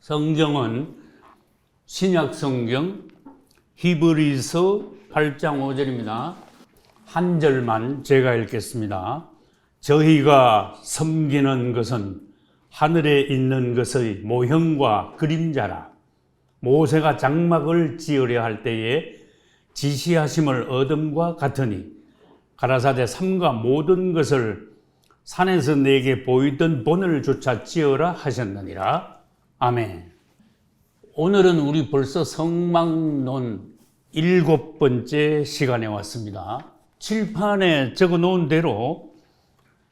성경은 신약 성경 히브리서 8장 5절입니다. 한 절만 제가 읽겠습니다. 저희가 섬기는 것은 하늘에 있는 것의 모형과 그림자라. 모세가 장막을 지으려 할 때에 지시하심을 얻음과 같으니 가라사대 삼가 모든 것을 산에서 내게 보이던 본을 조차 지어라 하셨느니라. 아멘. 오늘은 우리 벌써 성막론 7번째 시간에 왔습니다. 칠판에 적어 놓은 대로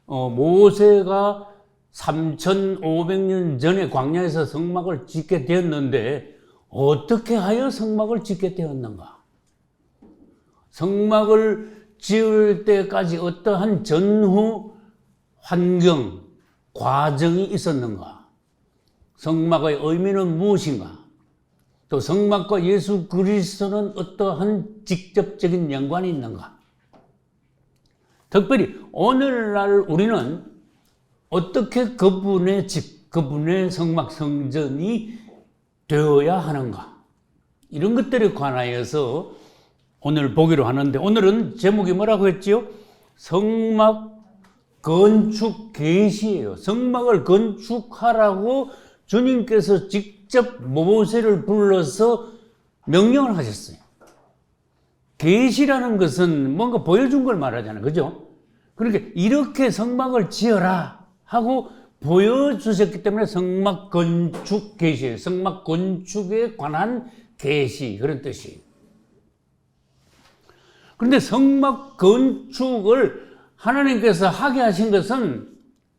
모세가 3500년 전에 광야에서 성막을 짓게 되었는데 어떻게 하여 성막을 짓게 되었는가? 성막을 지을 때까지 어떠한 전후 환경, 과정이 있었는가? 성막의 의미는 무엇인가? 또 성막과 예수 그리스도는 어떠한 직접적인 연관이 있는가? 특별히 오늘날 우리는 어떻게 그분의 집, 그분의 성막 성전이 되어야 하는가? 이런 것들에 관하여서 오늘 보기로 하는데, 오늘은 제목이 뭐라고 했지요? 성막 건축 계시예요. 성막을 건축하라고 주님께서 직접 모세를 불러서 명령을 하셨어요. 계시라는 것은 뭔가 보여준 걸 말하잖아요. 그죠? 그러니까 이렇게 성막을 지어라 하고 보여주셨기 때문에 성막 건축 계시예요. 성막 건축에 관한 계시, 그런 뜻이에요. 그런데 성막 건축을 하나님께서 하게 하신 것은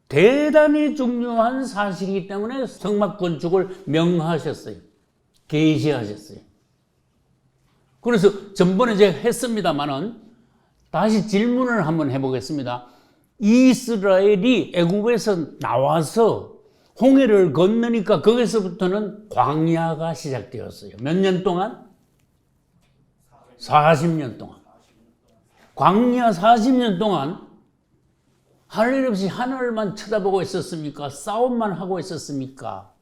대단히 중요한 사실이기 때문에 성막 건축을 명하셨어요. 계시하셨어요. 그래서 전번에 제가 했습니다마는 다시 질문을 한번 해보겠습니다. 이스라엘이 애굽에서 나와서 홍해를 건너니까 거기서부터는 광야가 시작되었어요. 몇 년 동안? 40년 동안. 광야 40년 동안 할 일 없이 하늘만 쳐다보고 있었습니까? 싸움만 하고 있었습니까?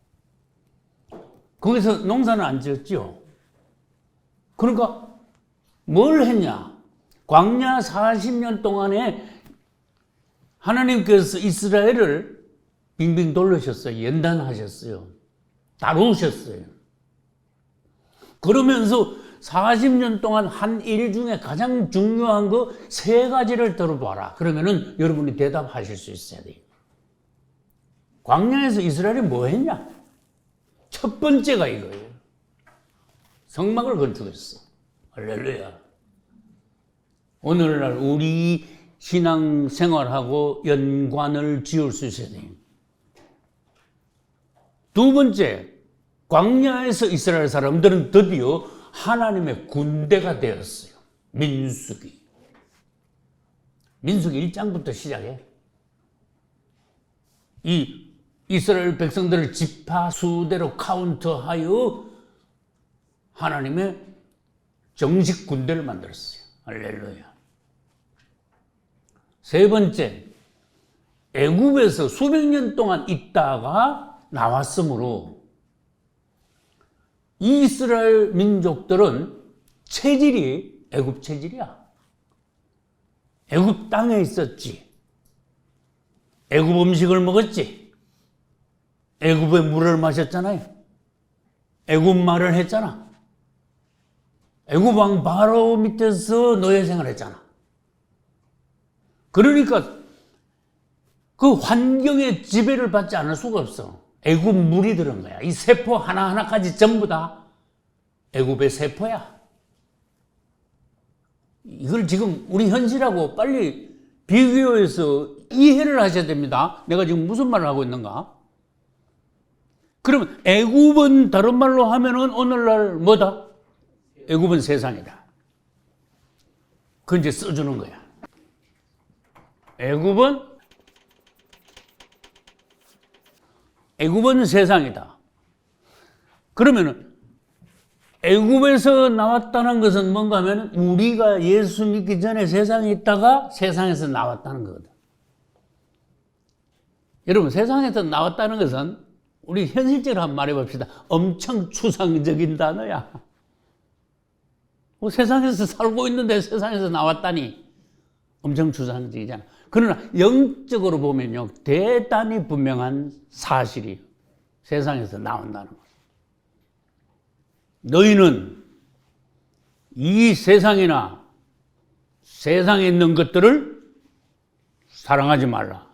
거기서 농사는 안 지었죠. 그러니까 뭘 했냐? 광야 40년 동안에 하나님께서 이스라엘을 빙빙 돌리셨어요. 연단하셨어요. 다루셨어요. 그러면서 40년 동안 한 일 중에 가장 중요한 거 3가지를 들어봐라. 그러면은 여러분이 대답하실 수 있어야 돼요. 광야에서 이스라엘이 뭐 했냐? 첫 번째가 이거예요. 성막을 건축했어. 할렐루야. 오늘날 우리 신앙생활하고 연관을 지을 수 있어야 돼요. 두 번째, 광야에서 이스라엘 사람들은 드디어 하나님의 군대가 되었어요. 민수기 1장부터 시작해. 이 이스라엘 백성들을 지파 수대로 카운트하여 하나님의 정식 군대를 만들었어요. 할렐루야. 세 번째, 애굽에서 수백 년 동안 있다가 나왔으므로 이스라엘 민족들은 체질이 애굽 체질이야. 애굽 땅에 있었지. 애굽 음식을 먹었지. 애굽의 물을 마셨잖아요. 애굽 말을 했잖아. 애굽 왕 바로 밑에서 노예 생활했잖아. 그러니까 그 환경의 지배를 받지 않을 수가 없어. 애굽 물이 들은 거야. 이 세포 하나하나까지 전부 다 애굽의 세포야. 이걸 지금 우리 현실하고 빨리 비교해서 이해를 하셔야 됩니다. 내가 지금 무슨 말을 하고 있는가? 그러면 애굽은 다른 말로 하면은 오늘날 뭐다? 애굽은 세상이다. 그건 이제 써주는 거야. 애굽은 세상이다. 그러면은 애굽에서 나왔다는 것은 뭔가 하면 우리가 예수 믿기 전에 세상에 있다가 세상에서 나왔다는 거거든. 여러분, 세상에서 나왔다는 것은 우리 현실적으로 한번 말해봅시다. 엄청 추상적인 단어야. 세상에서 살고 있는데 세상에서 나왔다니 엄청 추상적이잖아. 그러나 영적으로 보면요, 대단히 분명한 사실이 세상에서 나온다는 거예요. 너희는 이 세상이나 세상에 있는 것들을 사랑하지 말라.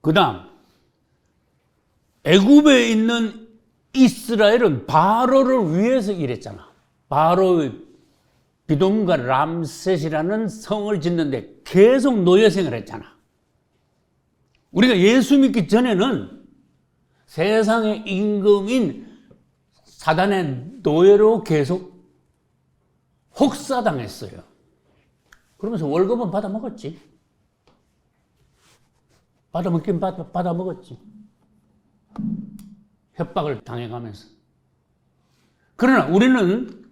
그 다음, 애굽에 있는 이스라엘은 바로를 위해서 일했잖아. 바로의 비돔과 람셋이라는 성을 짓는데 계속 노예생을 했잖아. 우리가 예수 믿기 전에는 세상의 임금인 사단의 노예로 계속 혹사당했어요. 그러면서 월급은 받아 먹었지. 받아 먹긴 받아 먹었지. 협박을 당해가면서. 그러나 우리는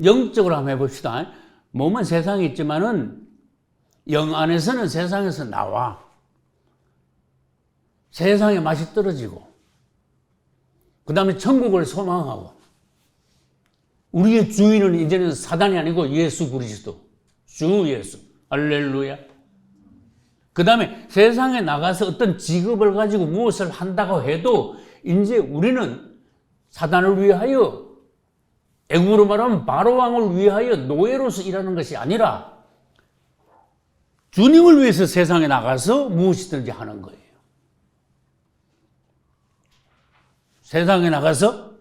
영적으로 한번 해봅시다. 몸은 세상에 있지만은 영 안에서는 세상에서 나와. 세상의 맛이 떨어지고, 그 다음에 천국을 소망하고, 우리의 주인은 이제는 사단이 아니고 예수 그리스도, 주 예수, 할렐루야. 그 다음에 세상에 나가서 어떤 직업을 가지고 무엇을 한다고 해도 이제 우리는 사단을 위하여, 애국으로 말하면 바로왕을 위하여 노예로서 일하는 것이 아니라 주님을 위해서 세상에 나가서 무엇이든지 하는 거예요. 세상에 나가서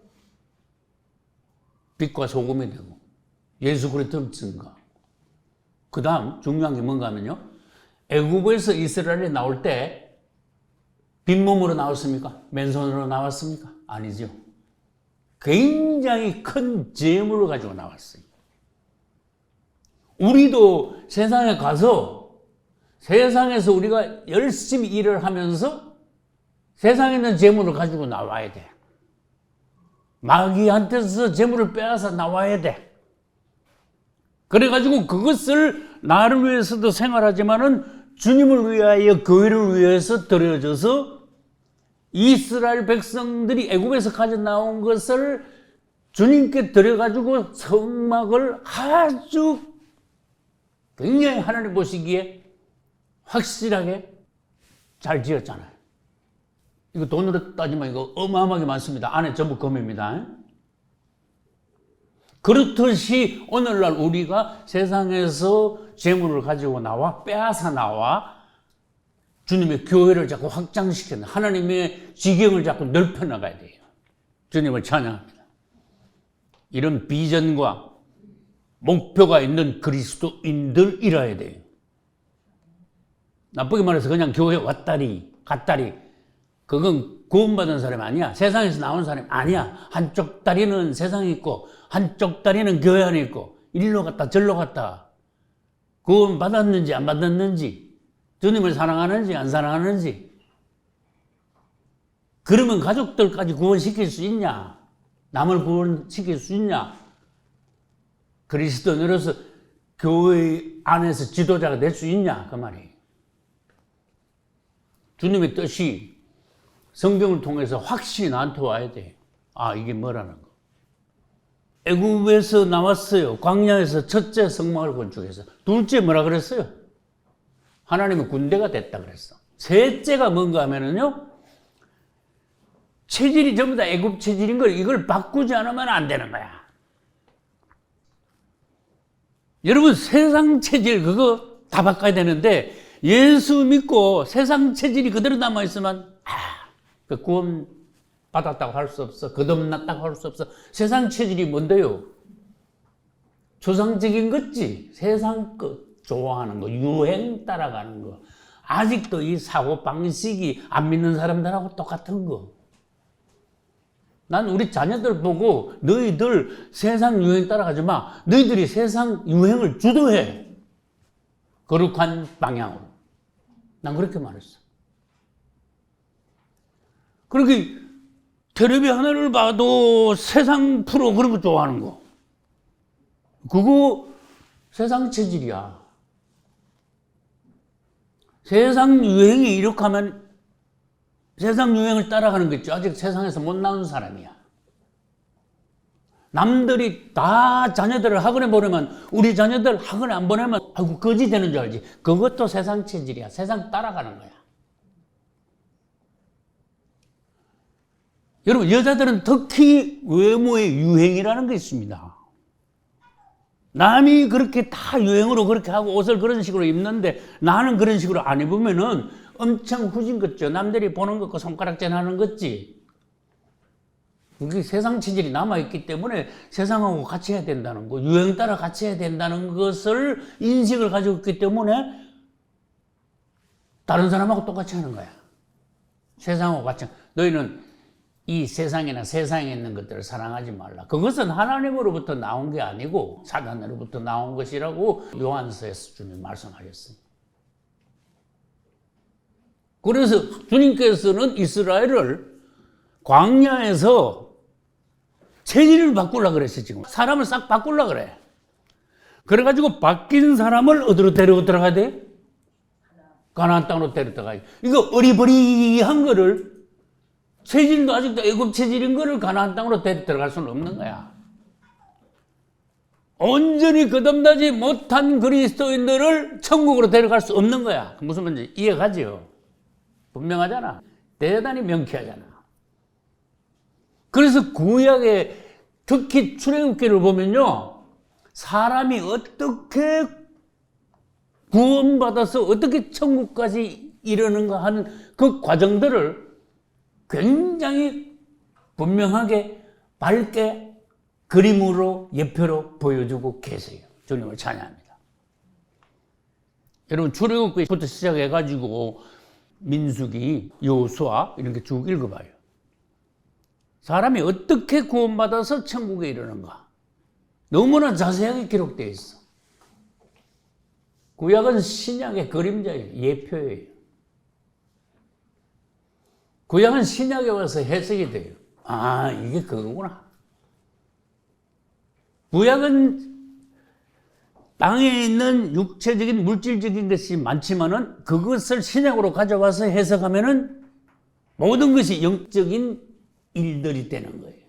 빛과 소금이 되고 예수 그리스도를 증거하고, 그 다음 중요한 게 뭔가 하면요, 애국에서 이스라엘이 나올 때 빈몸으로 나왔습니까? 맨손으로 나왔습니까? 아니죠. 굉장히 큰 재물을 가지고 나왔어요. 우리도 세상에 가서 세상에서 우리가 열심히 일을 하면서 세상에 있는 재물을 가지고 나와야 돼. 마귀한테서 재물을 빼앗아 나와야 돼. 그래가지고 그것을 나를 위해서도 생활하지만은 주님을 위하여, 교회를 위해서 드려져서 이스라엘 백성들이 애굽에서 가져 나온 것을 주님께 드려가지고 성막을 아주 굉장히 하나님 보시기에 확실하게 잘 지었잖아요. 이거 돈으로 따지면 이거 어마어마하게 많습니다. 안에 전부 금입니다. 그렇듯이 오늘날 우리가 세상에서 재물을 가지고 나와 빼앗아 나와 주님의 교회를 자꾸 확장시키는, 하나님의 지경을 자꾸 넓혀나가야 돼요. 주님을 찬양합니다. 이런 비전과 목표가 있는 그리스도인들이라야 돼요. 나쁘게 말해서 그냥 교회 왔다리 갔다리, 그건 구원받은 사람이 아니야. 세상에서 나온 사람이 아니야. 한쪽 다리는 세상에 있고 한쪽 다리는 교회 안에 있고, 일로 갔다 저로 갔다, 구원 받았는지 안 받았는지, 주님을 사랑하는지 안 사랑하는지. 그러면 가족들까지 구원시킬 수 있냐? 남을 구원시킬 수 있냐? 그리스도인으로서 교회 안에서 지도자가 될 수 있냐? 그 말이에요. 주님의 뜻이 성경을 통해서 확실히 나한테 와야 돼. 아, 이게 뭐라는 거. 애굽에서 나왔어요. 광야에서 첫째 성막을 건축해서. 둘째 뭐라 그랬어요? 하나님의 군대가 됐다 그랬어. 셋째가 뭔가 하면은요, 체질이 전부 다 애굽 체질인 걸, 이걸 바꾸지 않으면 안 되는 거야. 여러분, 세상 체질 그거 다 바꿔야 되는데, 예수 믿고 세상 체질이 그대로 남아있으면 그 구원 받았다고 할 수 없어. 거듭났다고 할 수 없어. 세상 체질이 뭔데요? 조상적인 거지. 세상 것 좋아하는 거, 유행 따라가는 거. 아직도 이 사고 방식이 안 믿는 사람들하고 똑같은 거. 난 우리 자녀들 보고 너희들 세상 유행 따라가지 마. 너희들이 세상 유행을 주도해. 거룩한 방향으로. 난 그렇게 말했어. 그렇게 텔레비 하나를 봐도 세상 프로 그런 거 좋아하는 거. 그거 세상 체질이야. 세상 유행이 이렇게 하면 세상 유행을 따라가는 거 있죠. 아직 세상에서 못 나온 사람이야. 남들이 다 자녀들을 학원에 보내면 우리 자녀들 학원에 안 보내면 아이고 거지 되는 줄 알지. 그것도 세상 체질이야. 세상 따라가는 거야. 여러분, 여자들은 특히 외모의 유행이라는 게 있습니다. 남이 그렇게 다 유행으로 그렇게 하고 옷을 그런 식으로 입는데 나는 그런 식으로 안 입으면은 엄청 후진 것죠. 남들이 보는 것과 손가락질 하는 거지. 그게 세상 체질이 남아있기 때문에 세상하고 같이 해야 된다는 거, 유행 따라 같이 해야 된다는 것을 인식을 가지고 있기 때문에 다른 사람하고 똑같이 하는 거야. 세상하고 같이. 너희는 이 세상이나 세상에 있는 것들을 사랑하지 말라. 그것은 하나님으로부터 나온 게 아니고 사단으로부터 나온 것이라고 요한서에서 주님 말씀하셨습니다. 그래서 주님께서는 이스라엘을 광야에서 체질을 바꾸려고 그랬어요. 지금 사람을 싹 바꾸려고 그래. 그래가지고 바뀐 사람을 어디로 데리고 들어가야 돼? 가나안 땅으로 데리고 들어가야 돼. 이거 어리버리한 거를, 체질도 아직도 애굽 체질인 거를 가나안 땅으로 데리고 들어갈 수는 없는 거야. 온전히 거듭나지 못한 그리스도인들을 천국으로 데려갈 수 없는 거야. 무슨 말인지 이해가죠? 분명하잖아. 대단히 명쾌하잖아. 그래서 구약에 특히 출애굽기를 보면요, 사람이 어떻게 구원받아서 어떻게 천국까지 이르는가 하는 그 과정들을 굉장히 분명하게 밝게 그림으로 예표로 보여주고 계세요. 주님을 찬양합니다. 여러분, 출애굽기부터 시작해가지고 민수기, 여호수아 이런 게 쭉 읽어봐요. 사람이 어떻게 구원받아서 천국에 이르는가 너무나 자세하게 기록되어 있어. 구약은 신약의 그림자예요. 예표예요. 구약은 신약에 와서 해석이 돼요. 아, 이게 그거구나. 구약은 땅에 있는 육체적인 물질적인 것이 많지만은 그것을 신약으로 가져와서 해석하면은 모든 것이 영적인 일들이 되는 거예요.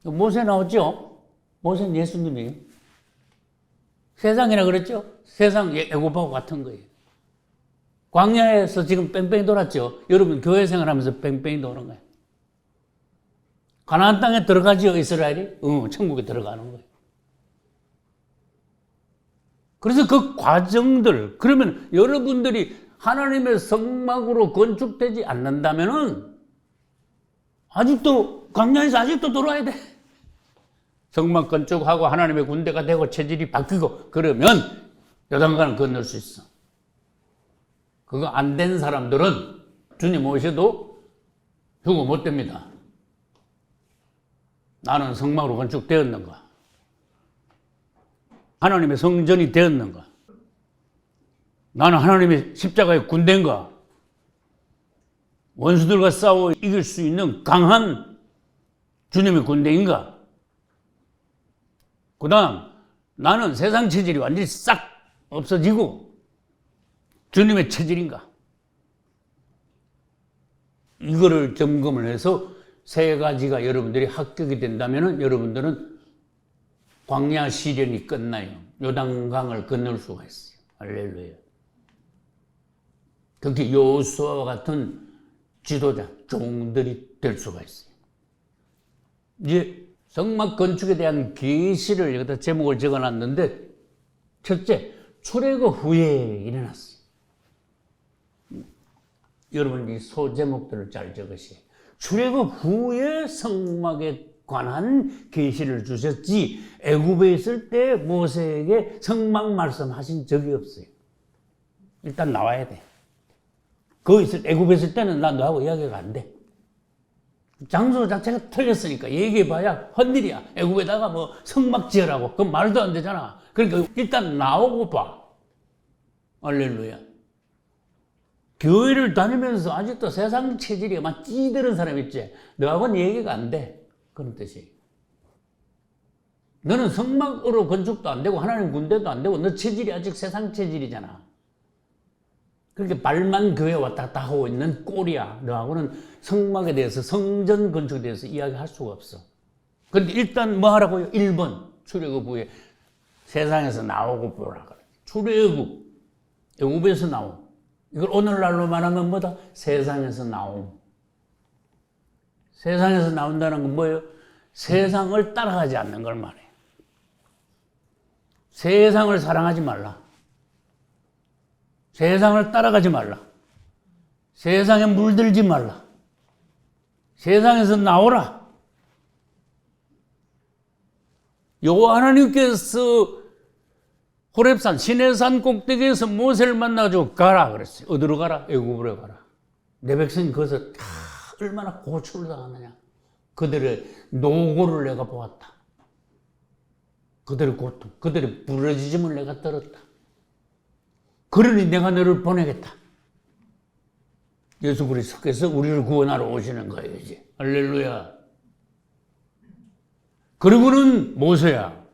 모세 나왔죠? 모세는 예수님이 세상이라 그랬죠? 세상 애굽하고 같은 거예요. 광야에서 지금 뺑뺑이 돌았죠? 여러분 교회 생활하면서 뺑뺑이 도는 거예요. 가나안 땅에 들어가죠, 이스라엘이? 천국에 들어가는 거예요. 그래서 그 과정들, 그러면 여러분들이 하나님의 성막으로 건축되지 않는다면은 아직도 광야에서 아직도 돌아야 돼. 성막 건축하고 하나님의 군대가 되고 체질이 바뀌고 그러면 요단강을 건널 수 있어. 그거 안 된 사람들은 주님 오셔도 휴거 못 됩니다. 나는 성막으로 건축되었는가? 하나님의 성전이 되었는가? 나는 하나님의 십자가의 군대인가? 원수들과 싸워 이길 수 있는 강한 주님의 군대인가? 그 다음, 나는 세상 체질이 완전히 싹 없어지고 주님의 체질인가? 이거를 점검을 해서 세 가지가 여러분들이 합격이 된다면 여러분들은 광야 시련이 끝나요. 요단강을 건널 수가 있어요. 할렐루야. 특히 여호수아와 같은 지도자, 종들이 될 수가 있어요. 이제 성막 건축에 대한 계시를 여기다 제목을 적어놨는데, 첫째, 출애굽 후에 일어났어요. 여러분 이 소제목들을 잘 적으세요. 출애굽 후에 성막에 관한 계시를 주셨지 애굽에 있을 때 모세에게 성막 말씀하신 적이 없어요. 일단 나와야 돼. 애굽에 있을 때는 나 너하고 이야기가 안 돼. 장소 자체가 틀렸으니까 얘기해봐야 헛일이야. 애굽에다가 뭐 성막 지으라고. 그건 말도 안 되잖아. 그러니까 일단 나오고 봐. 할렐루야. 교회를 다니면서 아직도 세상 체질이 막 찌드는 사람 있지. 너하고는 얘기가 안 돼. 그런 뜻이에요. 너는 성막으로 건축도 안 되고 하나님 군대도 안 되고 너 체질이 아직 세상 체질이잖아. 그렇게 말만 교회 왔다 갔다 하고 있는 꼴이야. 너하고는 성막에 대해서, 성전 건축에 대해서 이야기할 수가 없어. 그런데 일단 뭐 하라고요? 1번 출애굽 후에 세상에서 나오고 보라 그래. 출애굽 애굽에서 나옴. 이걸 오늘날로 말하면 뭐다? 세상에서 나옴. 세상에서 나온다는 건 뭐예요? 세상을 따라가지 않는 걸 말해. 세상을 사랑하지 말라. 세상을 따라가지 말라. 세상에 물들지 말라. 세상에서 나오라. 여호와 하나님께서 호렙산 시내산 꼭대기에서 모세를 만나가지고 가라 그랬어요. 어디로 가라? 애굽으로 가라. 내 백성이 거기서 얼마나 고초를 당하느냐. 그들의 노고를 내가 보았다. 그들의 고통, 그들의 부르짖음을 내가 들었다. 그러니 내가 너를 보내겠다. 예수 그리스도께서 우리를 구원하러 오시는 거예요, 이제. 할렐루야. 그리고는 모세야,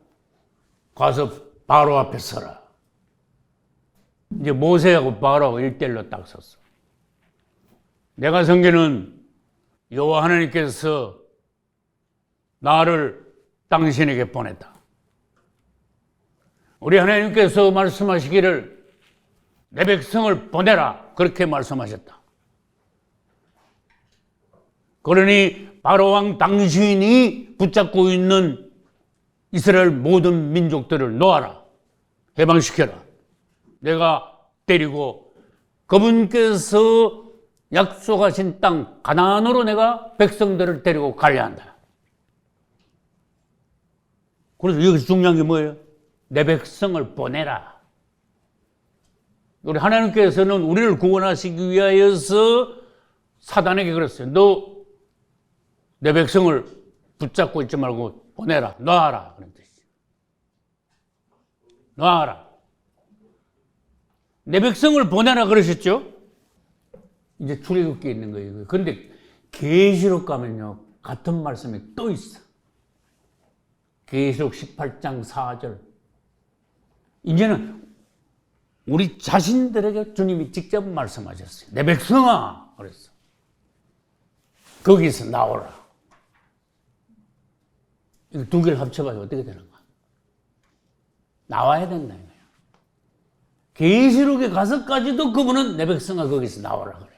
가서 바로 앞에 서라. 이제 모세하고 바로하고 1대1로 딱 섰어. 내가 성경은 여호와 하나님께서 나를 당신에게 보냈다. 우리 하나님께서 말씀하시기를 내 백성을 보내라. 그렇게 말씀하셨다. 그러니 바로왕 당신이 붙잡고 있는 이스라엘 모든 민족들을 놓아라. 해방시켜라. 내가 데리고 그분께서 약속하신 땅 가나안으로 내가 백성들을 데리고 가려 한다. 그래서 여기서 중요한 게 뭐예요? 내 백성을 보내라. 우리 하나님께서는 우리를 구원하시기 위하여서 사단에게 그랬어요. 너 내 백성을 붙잡고 있지 말고 보내라. 놔라. 그런 뜻이에요. 놔라. 내 백성을 보내라 그러셨죠? 이제 출애굽기에 있는 거예요. 그런데 계시록 가면요, 같은 말씀이 또 있어. 계시록 18장 4절. 이제는 우리 자신들에게 주님이 직접 말씀하셨어요. 내 백성아! 그랬어. 거기서 나오라. 이거 두 개를 합쳐봐서 어떻게 되는가? 나와야 된다. 계시록에 가서까지도 그분은 내 백성아 거기서 나오라 그래요.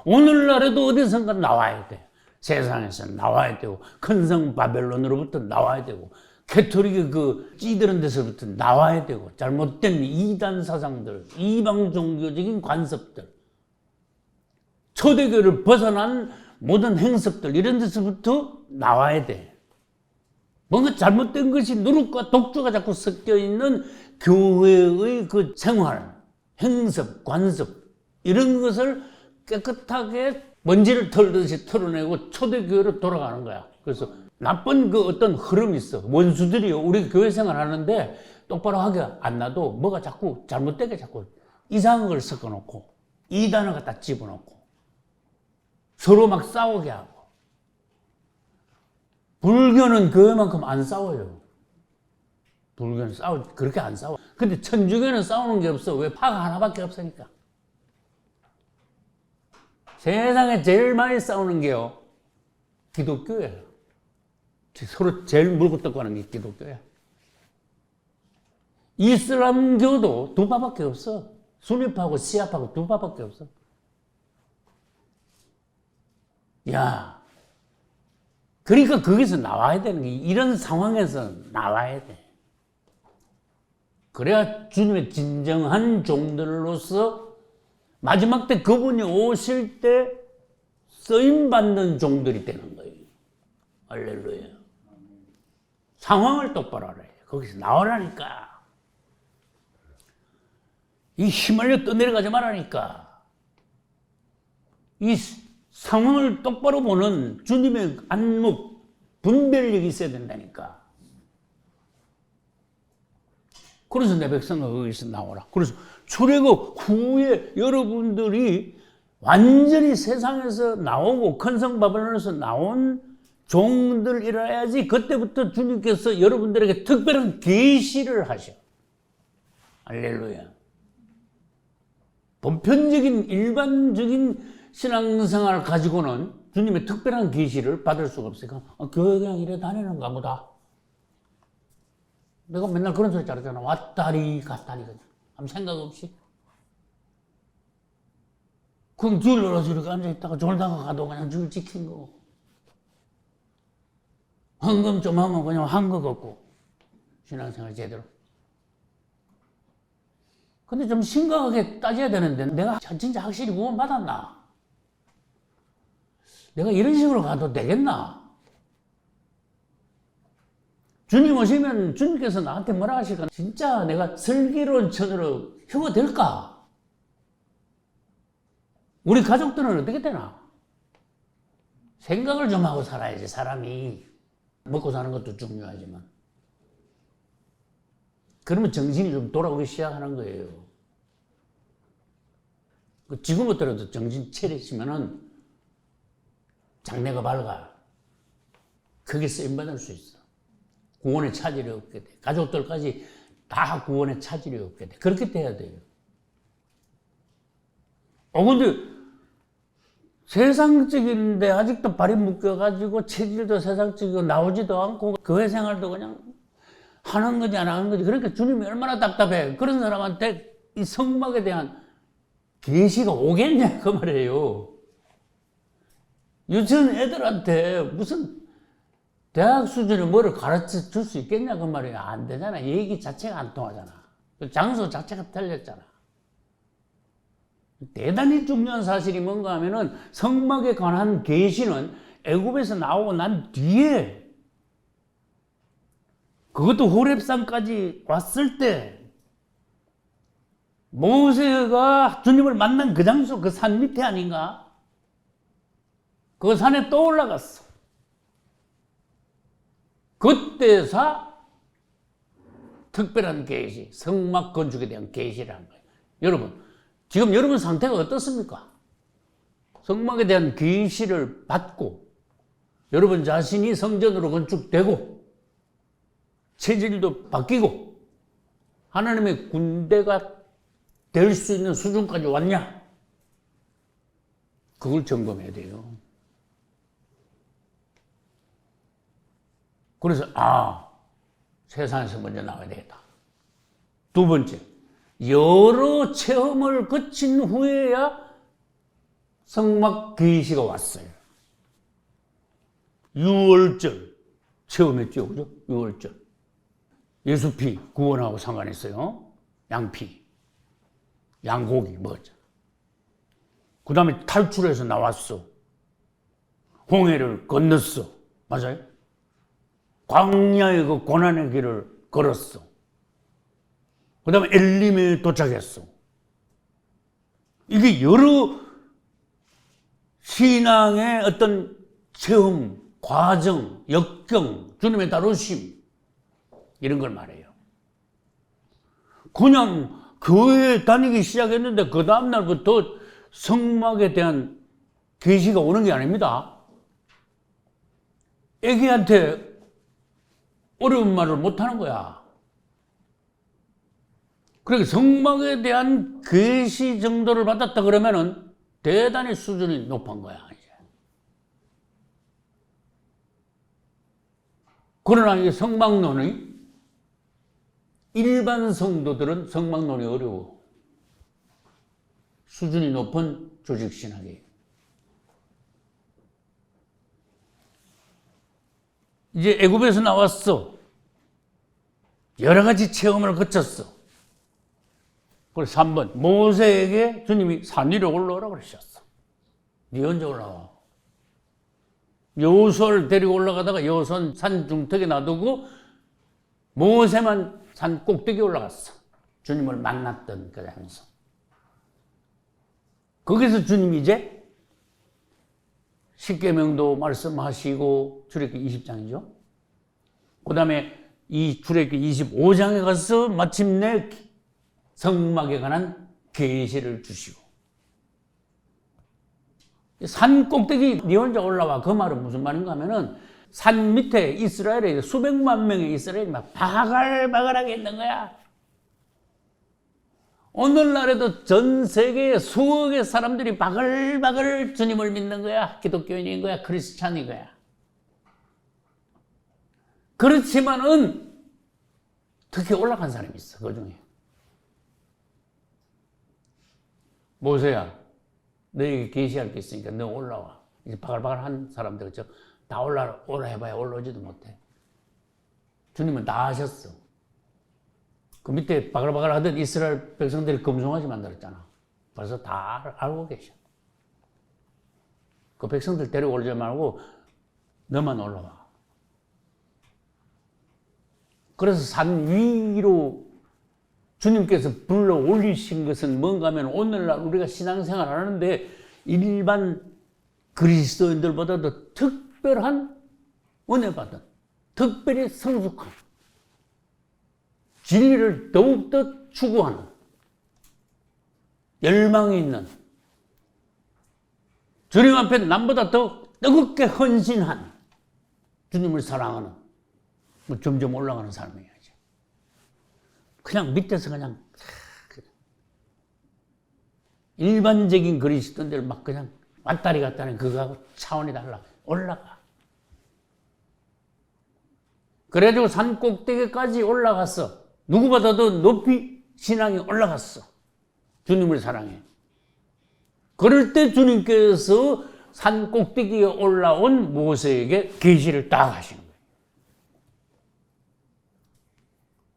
오늘날에도 어디선가 나와야 돼. 세상에서 나와야 되고, 큰 성 바벨론으로부터 나와야 되고, 캐토릭의 그 찌드는 데서부터 나와야 되고, 잘못된 이단 사상들, 이방 종교적인 관습들, 초대교를 벗어난 모든 행습들, 이런 데서부터 나와야 돼. 뭔가 잘못된 것이 누룩과 독주가 자꾸 섞여 있는 교회의 그 생활, 행습, 관습, 이런 것을 깨끗하게 먼지를 털듯이 털어내고 초대교회로 돌아가는 거야. 그래서 나쁜 그 어떤 흐름이 있어. 원수들이요. 우리 교회 생활 하는데 똑바로 하게 안 놔도 뭐가 자꾸 잘못되게 자꾸 이상한 걸 섞어놓고 이단을 갖다 집어넣고 서로 막 싸우게 하고. 불교는 교회만큼 안 싸워요. 불교는 그렇게 안 싸워. 근데 천주교는 싸우는 게 없어. 왜? 파가 하나밖에 없으니까. 세상에 제일 많이 싸우는 게요, 기독교예요. 서로 제일 물고 뜯고 하는 게 기독교야. 이슬람교도 두 파밖에 없어. 수니파하고 시아파하고 두 파밖에 없어. 야, 그러니까 거기서 나와야 되는 게, 이런 상황에서 나와야 돼. 그래야 주님의 진정한 종들로서 마지막 때 그분이 오실 때 쓰임받는 종들이 되는 거예요. 할렐루야. 상황을 똑바로 알아야 돼. 거기서 나오라니까. 이 휘말려 떠내려가지 말라니까. 이 상황을 똑바로 보는 주님의 안목, 분별력이 있어야 된다니까. 그래서 내 백성아 거기서 나오라. 그래서 출애굽 후에 여러분들이 완전히 세상에서 나오고 큰 성 바벨론에서 나온 종들이라야지 그때부터 주님께서 여러분들에게 특별한 계시를 하셔. 할렐루야. 보편적인 일반적인 신앙생활 가지고는 주님의 특별한 계시를 받을 수가 없으니까 교회 그냥 이래 다니는가 보다. 내가 맨날 그런 소리 잘하잖아. 왔다리 갔다리 그냥 아무 생각 없이. 그럼 줄 열어서 이렇게 앉아있다가 졸다가 가도 그냥 줄 지킨 거고. 헌금 좀 하면 그냥 한 거 같고. 신앙생활 제대로. 근데 좀 심각하게 따져야 되는데 내가 진짜 확실히 구원 받았나? 내가 이런 식으로 가도 되겠나? 주님 오시면 주님께서 나한테 뭐라 하실까? 진짜 내가 슬기로운천으로 휴거될까? 우리 가족들은 어떻게 되나? 생각을 좀 하고 살아야지. 사람이 먹고 사는 것도 중요하지만 그러면 정신이 좀 돌아오기 시작하는 거예요. 지금부터라도 정신 차리시면은 장래가 밝아. 크게 쓰임받을 수 있어. 구원의 차질이 없게 돼. 가족들까지 다 구원의 차질이 없게 돼. 그렇게 돼야 돼요. 근데 세상적인데 아직도 발이 묶여가지고 체질도 세상적이고 나오지도 않고 교회 생활도 그냥 하는 거지 안 하는 거지. 그러니까 주님이 얼마나 답답해. 그런 사람한테 이 성막에 대한 계시가 오겠냐 그 말이에요. 유치원 애들한테 무슨 대학 수준의 뭐를 가르쳐 줄 수 있겠냐 그 말이에요. 안 되잖아. 얘기 자체가 안 통하잖아. 장소 자체가 틀렸잖아. 대단히 중요한 사실이 뭔가 하면은 성막에 관한 계시는 애굽에서 나오고 난 뒤에 그것도 호렙산까지 왔을 때 모세가 주님을 만난 그 장소 그 산 밑에 아닌가? 그 산에 또 올라갔어. 그때서 특별한 계시, 성막 건축에 대한 계시라는 거예요. 여러분, 지금 여러분 상태가 어떻습니까? 성막에 대한 계시를 받고 여러분 자신이 성전으로 건축되고 체질도 바뀌고 하나님의 군대가 될 수 있는 수준까지 왔냐? 그걸 점검해야 돼요. 그래서 세상에서 먼저 나와야 되겠다. 두 번째, 여러 체험을 거친 후에야 성막 계시가 왔어요. 유월절 체험했죠, 그죠? 유월절 예수피 구원하고 상관있어요. 양피, 양고기 먹었죠. 그 다음에 탈출해서 나왔어. 홍해를 건넜어. 맞아요? 광야의 그 고난의 길을 걸었어. 그 다음에 엘림에 도착했어. 이게 여러 신앙의 어떤 체험, 과정, 역경, 주님의 다루심 이런 걸 말해요. 그냥 교회에 다니기 시작했는데 그 다음날부터 성막에 대한 계시가 오는 게 아닙니다. 애기한테 어려운 말을 못하는 거야. 그러니까 성막에 대한 계시 정도를 받았다 그러면은 대단히 수준이 높은 거야. 이제. 그러나 이 성막론이 일반 성도들은 성막론이 어려워. 수준이 높은 조직신학이에요. 이제 애굽에서 나왔어. 여러 가지 체험을 거쳤어. 그래서 3번 모세에게 주님이 산 위로 올라오라 그러셨어. 네 혼자 올라와. 여호수아를 데리고 올라가다가 여호수아는 산 중턱에 놔두고 모세만 산 꼭대기에 올라갔어. 주님을 만났던 그 장소. 거기서 주님이 이제 십계명도 말씀하시고 출애굽기 20장이죠. 그 다음에 이 출애굽기 25장에 가서 마침내 성막에 관한 계시를 주시고 산 꼭대기 네 혼자 올라와 그 말은 무슨 말인가 하면은 산 밑에 이스라엘에 수백만 명의 이스라엘이 막 바글바글하게 있는 거야. 오늘날에도 전 세계에 수억의 사람들이 바글바글 주님을 믿는 거야. 기독교인인 거야. 크리스찬인 거야. 그렇지만은 특히 올라간 사람이 있어. 그 중에. 모세야, 너에게 계시할 게 있으니까 너 올라와. 이제 바글바글한 사람들 그죠? 다 오라 해봐야 올라오지도 못해. 주님은 다 하셨어. 그 밑에 바글바글 하던 이스라엘 백성들이 금송아지 만들었잖아. 벌써 다 알고 계셔. 그 백성들 데려오지 말고 너만 올라와. 그래서 산 위로 주님께서 불러 올리신 것은 뭔가 하면 오늘날 우리가 신앙생활 하는데 일반 그리스도인들보다도 특별한 은혜 받은, 특별히 성숙한, 진리를 더욱더 추구하는, 열망이 있는, 주님 앞에 남보다 더 뜨겁게 헌신한, 주님을 사랑하는, 점점 올라가는 삶이야지. 그냥 밑에서 그냥 일반적인 그리스도인들 막 그냥 왔다리 갔다리 그거하고 차원이 달라. 올라가. 그래가지고 산 꼭대기까지 올라갔어. 누구보다도 높이 신앙이 올라갔어. 주님을 사랑해. 그럴 때 주님께서 산 꼭대기에 올라온 모세에게 계시를 딱 하시는 거예요.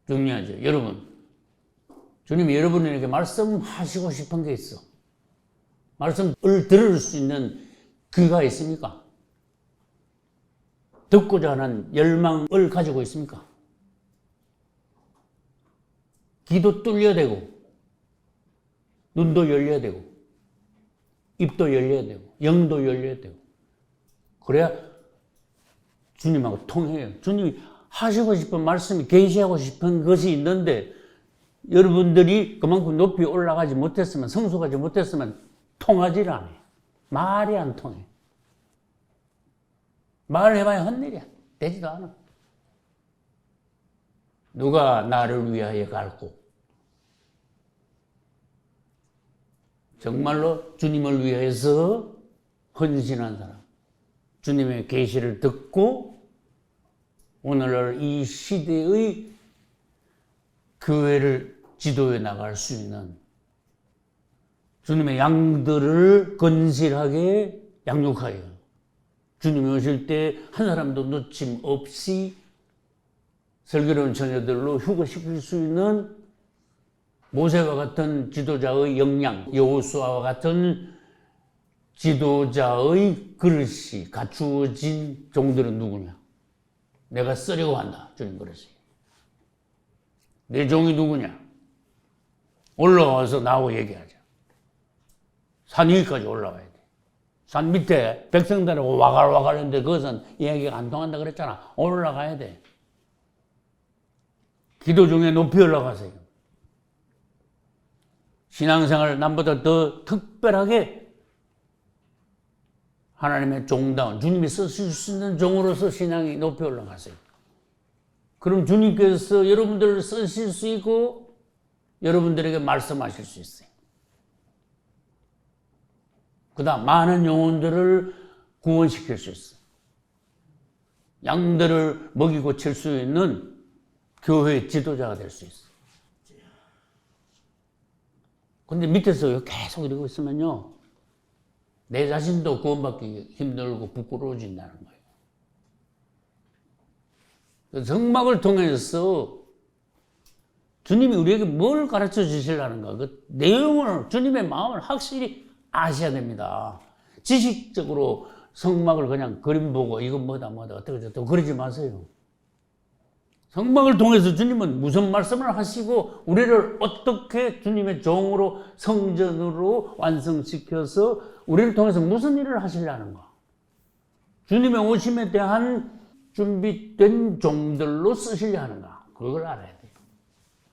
중요하죠. 여러분, 주님이 여러분에게 말씀하시고 싶은 게 있어. 말씀을 들을 수 있는 귀가 있습니까? 듣고자 하는 열망을 가지고 있습니까? 귀도 뚫려야 되고, 눈도 열려야 되고, 입도 열려야 되고, 영도 열려야 되고. 그래야 주님하고 통해요. 주님이 하시고 싶은 말씀이, 계시하고 싶은 것이 있는데 여러분들이 그만큼 높이 올라가지 못했으면, 성숙하지 못했으면 통하지를 않아요. 말이 안 통해. 말을 해봐야 헛일이야. 되지도 않아. 누가 나를 위하여 갈고, 정말로 주님을 위해서 헌신한 사람, 주님의 계시를 듣고 오늘날 이 시대의 교회를 지도해 나갈 수 있는, 주님의 양들을 건실하게 양육하여 주님이 오실 때 한 사람도 놓침 없이 슬기로운 처녀들로 휴거시킬 수 있는 모세와 같은 지도자의 역량, 여호수아와 같은 지도자의 그릇이 갖추어진 종들은 누구냐? 내가 쓰려고 한다. 주님 그러세요. 내 종이 누구냐? 올라와서 나하고 얘기하자. 산 위까지 올라와야 돼. 산 밑에 백성들하고 와갈와갈 했는데 그것은 이야기가 안 통한다 그랬잖아. 올라가야 돼. 기도 중에 높이 올라가세요. 신앙생활 남보다 더 특별하게 하나님의 종다운, 주님이 쓰실 수 있는 종으로서 신앙이 높이 올라가세요. 그럼 주님께서 여러분들을 쓰실 수 있고 여러분들에게 말씀하실 수 있어요. 그 다음 많은 영혼들을 구원시킬 수 있어요. 양들을 먹이고 칠 수 있는 교회의 지도자가 될 수 있어요. 근데 밑에서 계속 이러고 있으면요, 내 자신도 구원받기 힘들고 부끄러워진다는 거예요. 성막을 통해서 주님이 우리에게 뭘 가르쳐 주시려는가, 그 내용을, 주님의 마음을 확실히 아셔야 됩니다. 지식적으로 성막을 그냥 그림 보고 이건 뭐다 어떻게 저떻게 그러지 마세요. 성막을 통해서 주님은 무슨 말씀을 하시고 우리를 어떻게 주님의 종으로 성전으로 완성시켜서 우리를 통해서 무슨 일을 하시려는가. 주님의 오심에 대한 준비된 종들로 쓰시려 하는가. 그걸 알아야 돼요.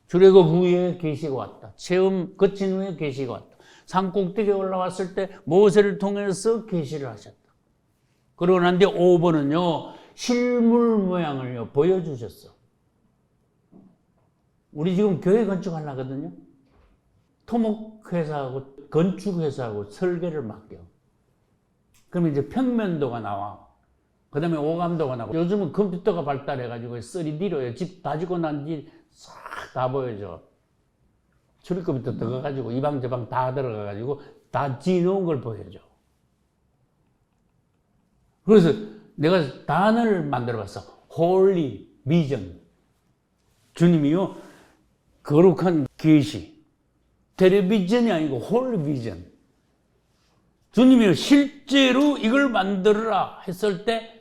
출애굽 후에 계시가 왔다. 체험 거친 후에 계시가 왔다. 산 꼭대기에 올라왔을 때 모세를 통해서 계시를 하셨다. 그러고 난 뒤에 5번은요. 실물 모양을 보여주셨어. 우리 지금 교회 건축하려거든요. 토목회사하고 건축회사하고 설계를 맡겨. 그러면 이제 평면도가 나와. 그 다음에 오감도가 나고. 요즘은 컴퓨터가 발달해가지고 3D로 집 다 짓고 난 뒤 싹 다 보여줘. 출입구부터 들어가가지고 이 방 저 방 다 들어가가지고 다 지어놓은 걸 보여줘. 그래서 내가 단어를 만들어봤어. 홀리 비전. 주님이요, 거룩한 계시. 텔레비전이 아니고 홀리 비전. 주님이 실제로 이걸 만들어라 했을 때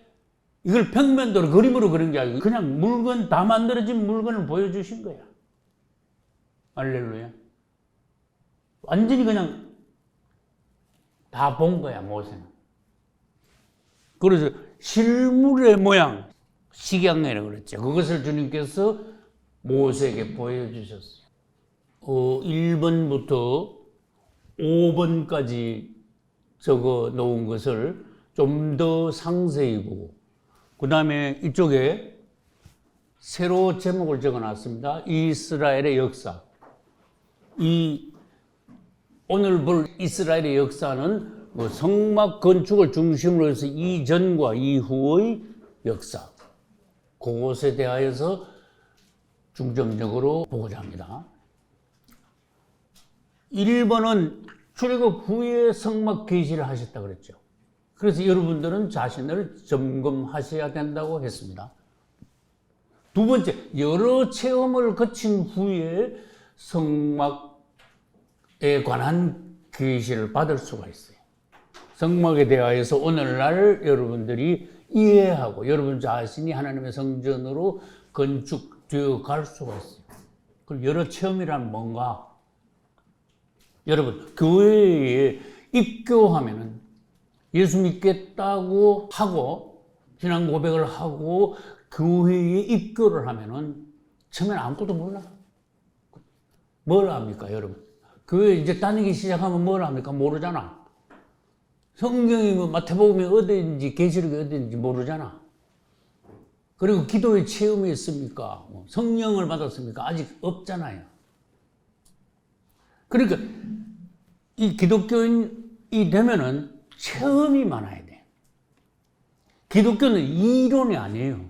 이걸 평면도로 그림으로 그린 게 아니고 그냥 물건, 다 만들어진 물건을 보여주신 거야. 할렐루야. 완전히 그냥 다 본 거야, 모세는. 그래서 실물의 모양, 식양이라고 그랬죠. 그것을 주님께서 모세에게 보여주셨어요. 1번부터 5번까지 적어 놓은 것을 좀 더 상세히 보고, 그 다음에 이쪽에 새로 제목을 적어 놨습니다. 이스라엘의 역사. 오늘 볼 이스라엘의 역사는 성막 건축을 중심으로 해서 이전과 이후의 역사. 그것에 대하여서 중점적으로 보고자 합니다. 1번은 출애굽 후에 성막 계시를 하셨다고 그랬죠. 그래서 여러분들은 자신을 점검하셔야 된다고 했습니다. 두 번째, 여러 체험을 거친 후에 성막에 관한 계시를 받을 수가 있어요. 성막에 대하여서 오늘날 여러분들이 이해하고 여러분 자신이 하나님의 성전으로 건축되어 갈 수가 있어요. 그럼 여러 체험이란 뭔가? 여러분, 교회에 입교하면은 예수 믿겠다고 하고 신앙 고백을 하고 교회에 입교를 하면은 처음에는 아무것도 몰라. 뭘 합니까, 여러분? 교회 이제 다니기 시작하면 뭘 합니까? 모르잖아. 성경이 마태복음이 어디인지 계시록이 어디인지 모르잖아. 그리고 기도의 체험이 있습니까? 성령을 받았습니까? 아직 없잖아요. 그러니까 이 기독교인이 되면은 체험이 많아야 돼. 기독교는 이론이 아니에요.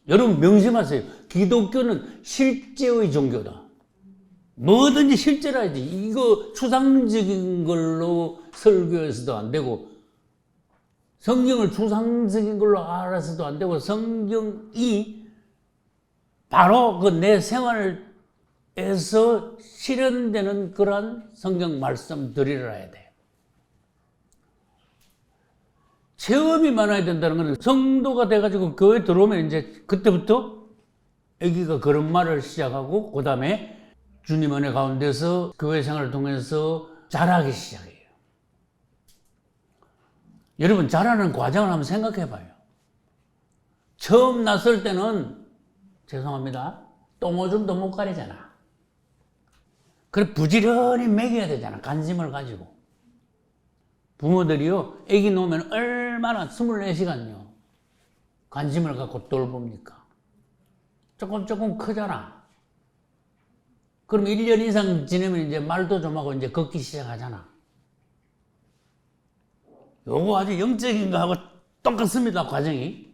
여러분 명심하세요. 기독교는 실제의 종교다. 뭐든지 실제로 해야지. 이거 추상적인 걸로 설교해서도 안 되고, 성경을 추상적인 걸로 알아서도 안 되고, 성경이 바로 그 내 생활에서 실현되는 그러한 성경 말씀들이라 해야 돼. 체험이 많아야 된다는 것은 성도가 돼가지고 교회 들어오면 이제 그때부터 애기가 그런 말을 시작하고, 그 다음에 주님 은혜 가운데서 교회 생활을 통해서 자라기 시작해요. 여러분, 자라는 과정을 한번 생각해 봐요. 처음 났을 때는, 죄송합니다, 똥오줌도 못 가리잖아. 그래 부지런히 먹여야 되잖아, 관심을 가지고. 부모들이요, 애기 놓으면 얼마나 24시간요 관심을 갖고 돌봅니까? 조금 크잖아. 그럼 1년 이상 지내면 이제 말도 좀 하고 이제 걷기 시작하잖아. 요거 아주 영적인 거하고 똑같습니다, 과정이.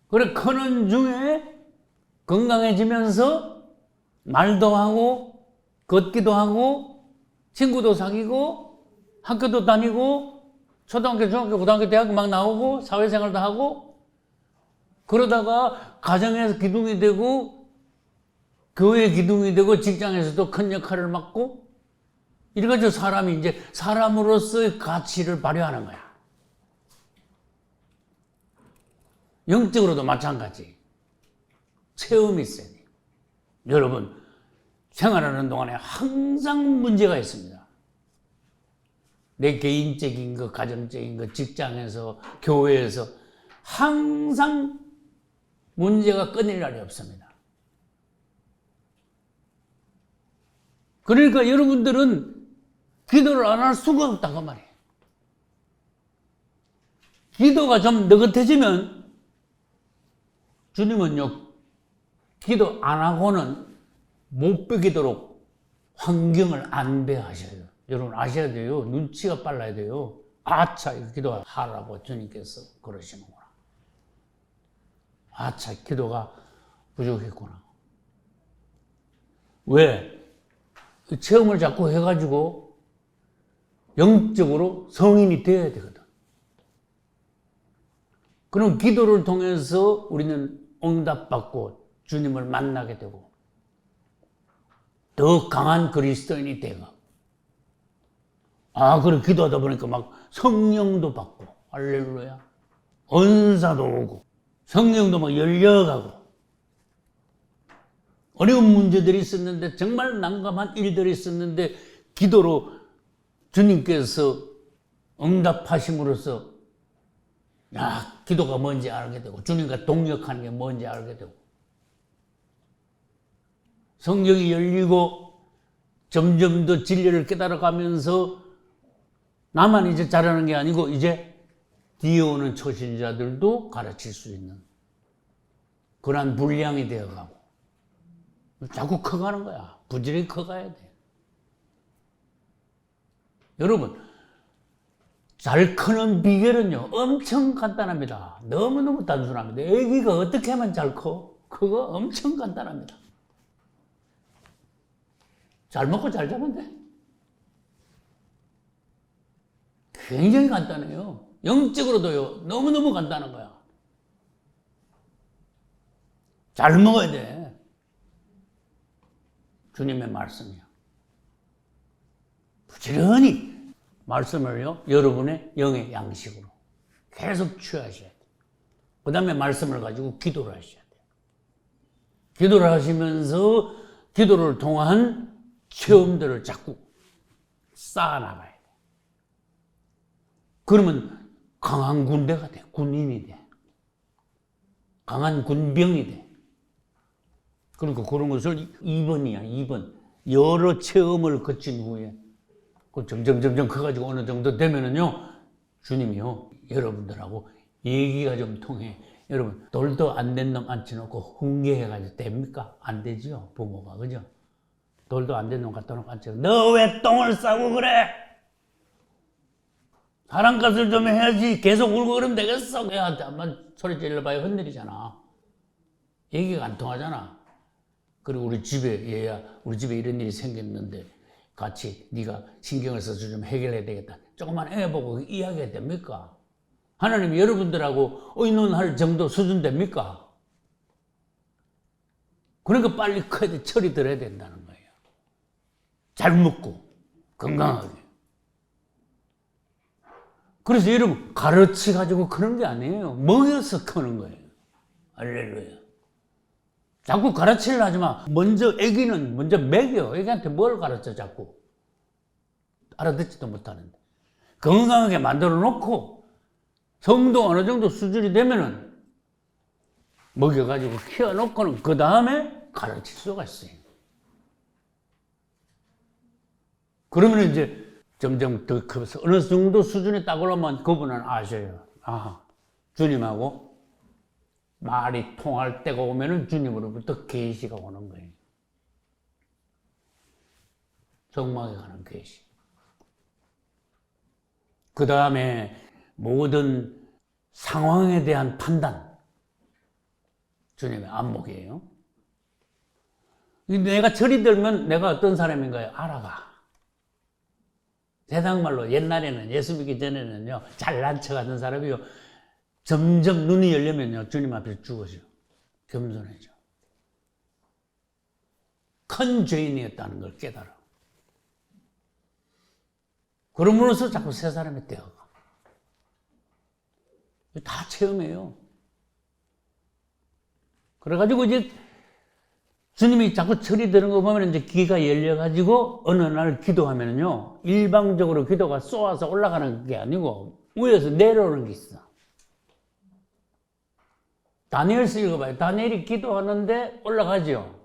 그래, 크는 중에 건강해지면서 말도 하고, 걷기도 하고, 친구도 사귀고, 학교도 다니고, 초등학교, 중학교, 고등학교, 대학교 막 나오고, 사회생활도 하고, 그러다가 가정에서 기둥이 되고, 교회 기둥이 되고, 직장에서도 큰 역할을 맡고, 이래가지고 사람이 이제 사람으로서의 가치를 발휘하는 거야. 영적으로도 마찬가지. 체험이 있어야 돼. 여러분, 생활하는 동안에 항상 문제가 있습니다. 내 개인적인 거, 가정적인 거, 직장에서, 교회에서 항상 문제가 끊일 날이 없습니다. 그러니까 여러분들은 기도를 안 할 수가 없다, 그 말이에요. 기도가 좀 느긋해지면 주님은요, 기도 안 하고는 못 베기도록 환경을 안배하셔요. 여러분 아셔야 돼요. 눈치가 빨라야 돼요. 아차, 기도하라고 주님께서 그러시는구나. 아차, 기도가 부족했구나. 왜? 체험을 자꾸 해가지고 영적으로 성인이 되어야 되거든. 그럼 기도를 통해서 우리는 응답받고 주님을 만나게 되고 더 강한 그리스도인이 되고, 그래 기도하다 보니까 막 성령도 받고, 할렐루야, 은사도 오고, 성령도 막 열려가고, 어려운 문제들이 있었는데, 정말 난감한 일들이 있었는데, 기도로 주님께서 응답하심으로써, 기도가 뭔지 알게 되고, 주님과 동역하는 게 뭔지 알게 되고, 성경이 열리고, 점점 더 진리를 깨달아가면서, 나만 이제 잘하는 게 아니고, 이제 뒤에 오는 초신자들도 가르칠 수 있는 그런 분량이 되어가고, 자꾸 커가는 거야. 부지런히 커가야 돼. 여러분, 잘 크는 비결은요, 엄청 간단합니다. 너무너무 단순합니다. 애기가 어떻게 하면 잘 커? 그거 엄청 간단합니다. 잘 먹고 잘 자면 돼. 굉장히 간단해요. 영적으로도요, 너무너무 간단한 거야. 잘 먹어야 돼. 주님의 말씀이야. 부지런히 말씀을요, 여러분의 영의 양식으로 계속 취하셔야 돼. 그 다음에 말씀을 가지고 기도를 하셔야 돼. 기도를 하시면서 기도를 통한 체험들을 자꾸 쌓아나가야 돼. 그러면 강한 군대가 돼. 군인이 돼. 강한 군병이 돼. 그러니까 그런 것을 2번이야, 2번. 여러 체험을 거친 후에 점점 커가지고 어느 정도 되면은요, 주님이요, 여러분들하고 얘기가 좀 통해. 여러분, 돌도 안 된 놈 앉혀놓고 훈계해가지고 됩니까? 안 되지요, 부모가. 그죠? 돌도 안 된 놈 갖다 놓고 앉혀놓고, 너 왜 똥을 싸고 그래? 사랑값을 좀 해야지. 계속 울고 그러면 되겠어. 애한테 한번 소리 질러봐야 흔들리잖아. 얘기가 안 통하잖아. 그리고 우리 집에 이런 일이 생겼는데 같이 네가 신경을 써서 좀 해결해야 되겠다. 조금만 애 보고 이야기해야 됩니까? 하나님이 여러분들하고 의논할 정도 수준 됩니까? 그러니까 빨리 커야 돼. 철이 들어야 된다는 거예요. 잘 먹고 건강하게. 그래서 여러분, 가르치 가지고 크는 게 아니에요. 먹여서 크는 거예요. 할렐루야. 자꾸 가르치려 하지 마. 애기는 먼저 먹여. 애기한테 뭘 가르쳐, 자꾸. 알아듣지도 못하는데. 건강하게 만들어 놓고, 성도 어느 정도 수준이 되면은, 먹여가지고 키워놓고는 그 다음에 가르칠 수가 있어요. 그러면 이제 점점 더 커서 어느 정도 수준에 딱 올라오면 그분은 아셔요. 주님하고 말이 통할 때가 오면은 주님으로부터 계시가 오는 거예요. 성막에 가는 계시. 그 다음에 모든 상황에 대한 판단. 주님의 안목이에요. 내가 철이 들면 내가 어떤 사람인가요? 알아가. 세상 말로 옛날에는, 예수 믿기 전에는요, 잘난 척 하던 사람이요, 점점 눈이 열리면요, 주님 앞에서 죽어져. 겸손해져. 큰 죄인이었다는 걸 깨달아. 그러므로서 자꾸 새 사람이 되어가. 다 체험해요. 그래가지고 이제 주님이 자꾸 철이 드는 거 보면 이제 귀가 열려가지고 어느 날 기도하면요, 일방적으로 기도가 쏘아서 올라가는 게 아니고 위에서 내려오는 게 있어. 다니엘서 읽어봐요. 다니엘이 기도하는데 올라가죠.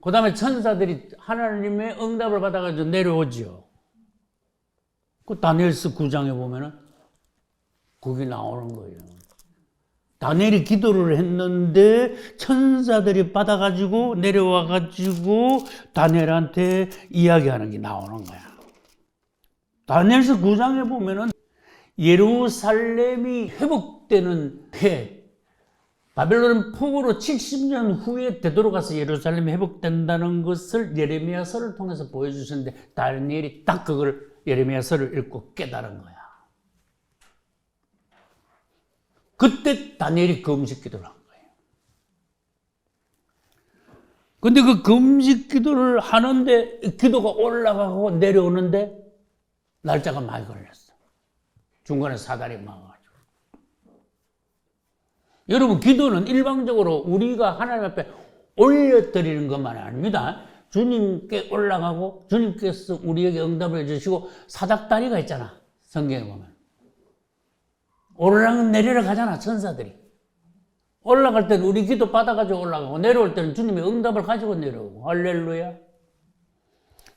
그 다음에 천사들이 하나님의 응답을 받아가지고 내려오죠. 그 다니엘서 9장에 보면은 거기 나오는 거예요. 다니엘이 기도를 했는데 천사들이 받아가지고 내려와가지고 다니엘한테 이야기하는 게 나오는 거야. 다니엘서 9장에 보면은 예루살렘이 회복되는 해, 바벨론 포로로 70년 후에 되돌아가서 예루살렘이 회복된다는 것을 예레미야서를 통해서 보여주셨는데 다니엘이 딱 그걸 예레미야서를 읽고 깨달은 거야. 그때 다니엘이 금식 기도를 한 거예요. 근데 그 금식 기도를 하는데 기도가 올라가고 내려오는데 날짜가 많이 걸렸어. 중간에 사달이 막아가지고. 여러분, 기도는 일방적으로 우리가 하나님 앞에 올려드리는 것만 아닙니다. 주님께 올라가고 주님께서 우리에게 응답을 해주시고 사닥다리가 있잖아. 성경에 보면. 오르락 내리락 하잖아, 천사들이. 올라갈 때는 우리 기도 받아가지고 올라가고 내려올 때는 주님의 응답을 가지고 내려오고. 할렐루야.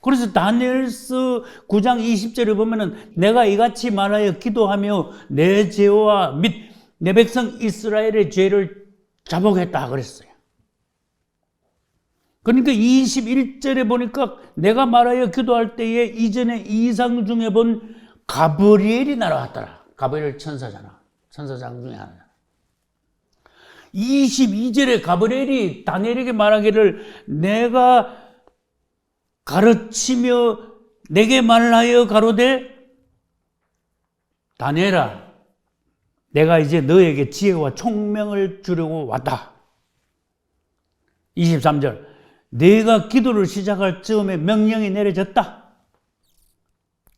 그래서 다니엘서 9장 20절에 보면은 내가 이같이 말하여 기도하며 내 죄와 및 내 백성 이스라엘의 죄를 자복했다 그랬어요. 그러니까 21절에 보니까 내가 말하여 기도할 때에 이전에 이상 중에 본 가브리엘이 날아왔더라. 가브리엘 천사잖아. 천사장 중에 하나잖아. 22절에 가브리엘이 다니엘에게 말하기를 내가 가르치며 내게 말하여 가로되 다니엘아 내가 이제 너에게 지혜와 총명을 주려고 왔다. 23절 내가 기도를 시작할 즈음에 명령이 내려졌다.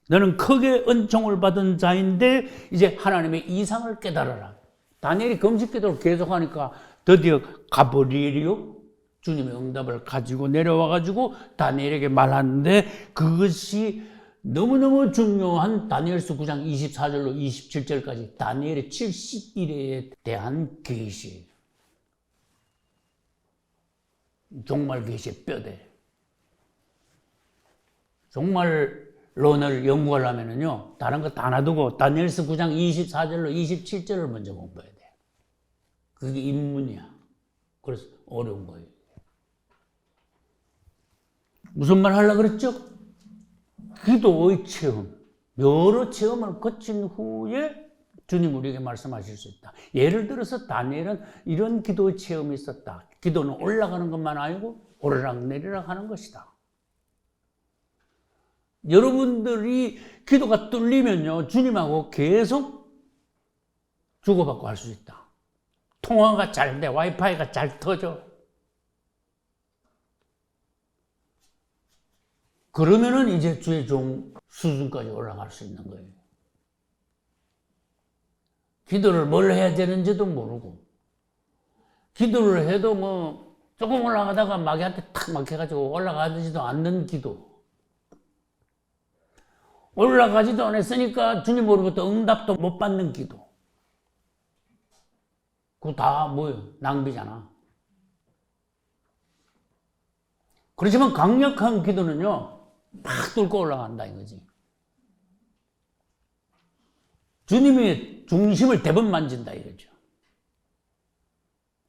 너는 크게 은총을 받은 자인데 이제 하나님의 이상을 깨달아라. 다니엘이 금식 기도를 계속하니까 드디어 가브리엘이요 주님의 응답을 가지고 내려와가지고 다니엘에게 말하는데 그것이 너무너무 중요한 다니엘서 9장 24절로 27절까지 다니엘의 70일에 대한 계시. 종말 계시의 뼈대. 종말론을 연구하려면요, 다른 거 다 놔두고 다니엘서 9장 24절로 27절을 먼저 공부해야 돼. 그게 입문이야. 그래서 어려운 거예요. 무슨 말 하려고 그랬죠? 기도의 체험. 여러 체험을 거친 후에 주님 우리에게 말씀하실 수 있다. 예를 들어서 다니엘은 이런 기도의 체험이 있었다. 기도는 올라가는 것만 아니고 오르락 내리락 하는 것이다. 여러분들이 기도가 뚫리면요, 주님하고 계속 주고받고 할 수 있다. 통화가 잘 돼, 와이파이가 잘 터져. 그러면은 이제 주의 종 수준까지 올라갈 수 있는 거예요. 기도를 뭘 해야 되는지도 모르고, 기도를 해도 뭐 조금 올라가다가 마귀한테 탁 막혀가지고 올라가지도 않는 기도. 올라가지도 않았으니까 주님으로부터 응답도 못 받는 기도. 그거 다 뭐예요? 낭비잖아. 그렇지만 강력한 기도는요, 막 뚫고 올라간다 이거지. 주님의 중심을 대번 만진다 이거죠.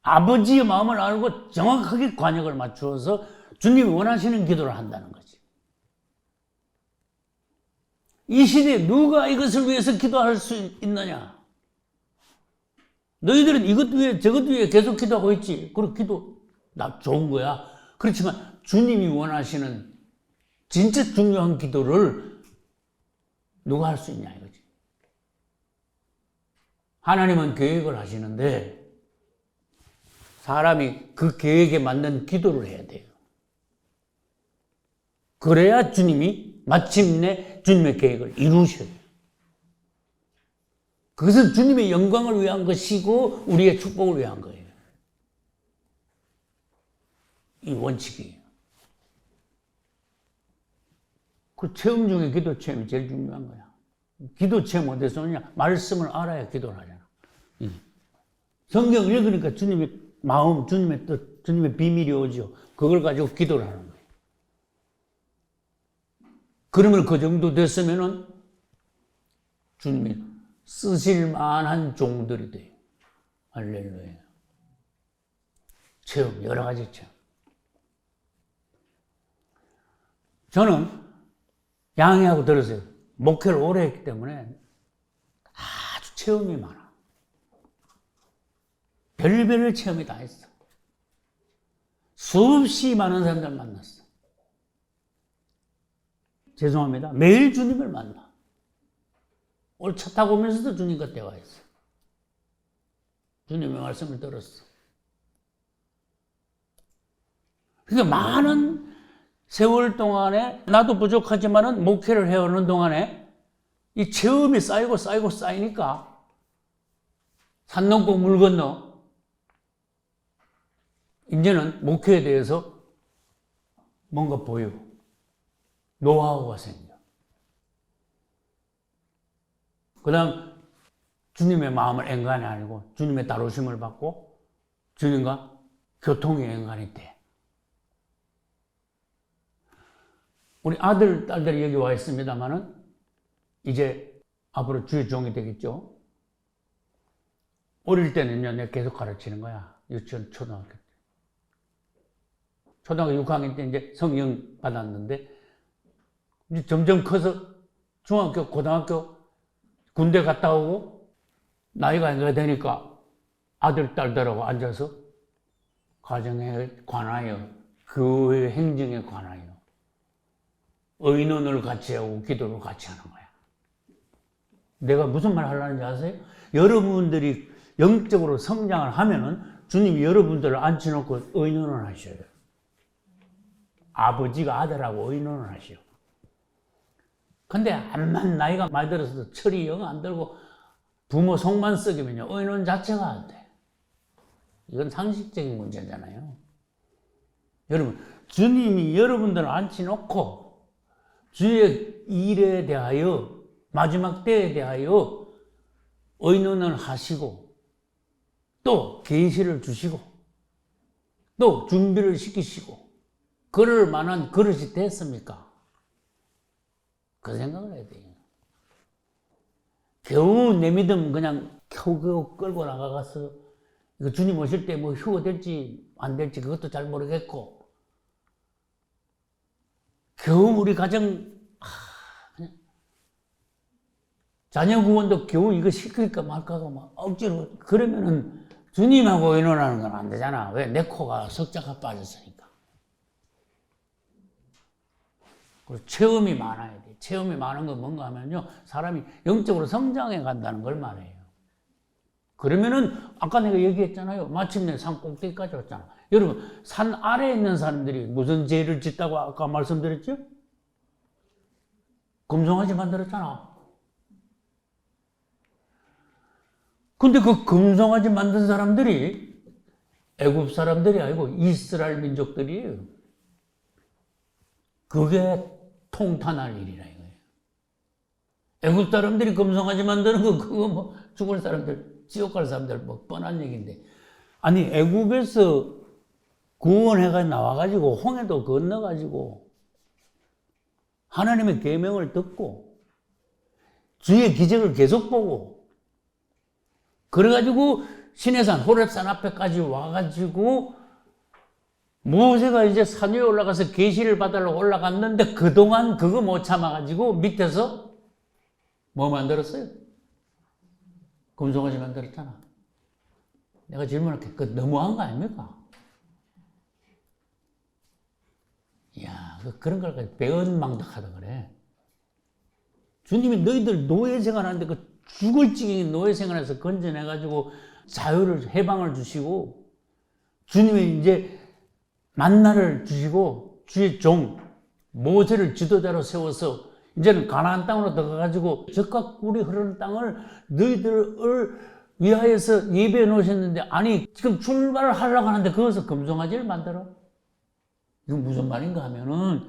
아버지의 마음을 알고 정확하게 관역을 맞추어서 주님이 원하시는 기도를 한다는 거지. 이 시대에 누가 이것을 위해서 기도할 수 있느냐? 너희들은 이것 위에 저것 위에 계속 기도하고 있지. 그리고 기도 나 좋은 거야. 그렇지만 주님이 원하시는 진짜 중요한 기도를 누가 할 수 있냐 이거지. 하나님은 계획을 하시는데 사람이 그 계획에 맞는 기도를 해야 돼요. 그래야 주님이 마침내 주님의 계획을 이루셔요. 그것은 주님의 영광을 위한 것이고 우리의 축복을 위한 거예요. 이 원칙이에요. 그 체험 중에 기도 체험이 제일 중요한 거야. 기도 체험 어디서 오느냐? 말씀을 알아야 기도를 하잖아. 성경을 읽으니까 주님의 마음, 주님의 뜻, 주님의 비밀이 오죠. 그걸 가지고 기도를 하는 거예요. 그러면 그 정도 됐으면은 주님이 쓰실 만한 종들이 돼요. 할렐루야. 체험, 여러 가지 체험. 저는 양해하고 들으세요. 목회를 오래 했기 때문에 아주 체험이 많아. 별별 체험이 다 있어. 수없이 많은 사람들 만났어. 죄송합니다. 매일 주님을 만나. 오늘 차 타고 오면서도 주님 곁에 와 있어. 주님의 말씀을 들었어. 그러니까 많은 세월 동안에 나도 부족하지만은 목회를 해오는 동안에 이 체험이 쌓이고 쌓이니까 산 넘고 물 건너 이제는 목회에 대해서 뭔가 보여. 노하우가 생겨. 그 다음 주님의 마음을 앵간히 알고 주님의 다루심을 받고 주님과 교통이 앵간히 돼. 우리 아들, 딸들이 여기 와 있습니다만은 이제 앞으로 주의 종이 되겠죠. 어릴 때는요, 내가 계속 가르치는 거야. 유치원, 초등학교 때. 초등학교 6학년 때 이제 성령 받았는데 이제 점점 커서 중학교, 고등학교, 군대 갔다 오고 나이가 en가 되니까 아들, 딸들하고 앉아서 가정에 관하여 교회 행정에 관하여 의논을 같이 하고 기도를 같이 하는 거야. 내가 무슨 말 하려는지 아세요? 여러분들이 영적으로 성장을 하면은 주님이 여러분들을 앉혀놓고 의논을 하셔요. 아버지가 아들하고 의논을 하셔. 근데 암만 나이가 많이 들어서 철이 영 안 들고 부모 속만 썩이면요, 의논 자체가 안 돼. 이건 상식적인 문제잖아요. 여러분, 주님이 여러분들을 앉혀놓고 주의 일에 대하여 마지막 때에 대하여 의논을 하시고 또 계시를 주시고 또 준비를 시키시고 그럴 만한 그릇이 됐습니까? 그 생각을 해야 돼요. 겨우 내 믿음 그냥 겨우 끌고 나가서 이거 주님 오실 때 뭐 휴가 될지 안 될지 그것도 잘 모르겠고 겨우 우리 가정 그냥 자녀 구원도 겨우 이거 시킬까 말까가 막 억지로 그러면은 주님하고 의논하는 건 안 되잖아. 왜? 내 코가 석자가 빠졌으니까. 그리고 체험이 많아야 돼. 체험이 많은 건 뭔가 하면요, 사람이 영적으로 성장해 간다는 걸 말해요. 그러면은 아까 내가 얘기했잖아요. 마침내 산 꼭대기까지 왔잖아. 여러분, 산 아래에 있는 사람들이 무슨 죄를 짓다고 아까 말씀드렸죠? 금송아지 만들었잖아. 근데 그 금송아지 만든 사람들이 애굽 사람들이 아니고 이스라엘 민족들이에요. 그게 통탄할 일이라 이거예요. 애굽 사람들이 금송아지 만드는 거 그거 뭐 죽을 사람들, 지옥 갈 사람들 뭐 뻔한 얘기인데, 아니 애굽에서 구원해가 나와가지고 홍해도 건너가지고 하나님의 계명을 듣고 주의 기적을 계속 보고 그래가지고 시내산 호렙산 앞에까지 와가지고 모세가 이제 산 위에 올라가서 계시를 받으려고 올라갔는데 그동안 그거 못 참아가지고 밑에서 뭐 만들었어요? 금송아지 만들었잖아. 내가 질문할게. 그거 너무한 거 아닙니까? 이야, 그런 걸 배은망덕하다 그래. 주님이 너희들 노예 생활하는데 그 죽을 지경인 노예 생활에서 건져내가지고 자유를, 해방을 주시고 주님이 이제 만나를 주시고 주의 종 모세를 지도자로 세워서 이제는 가나안 땅으로 들어가가지고 젖과 꿀이 흐르는 땅을 너희들을 위하여서 예배해 놓으셨는데, 아니 지금 출발을 하려고 하는데 거기서 금송아지를 만들어? 이건 무슨 말인가 하면은,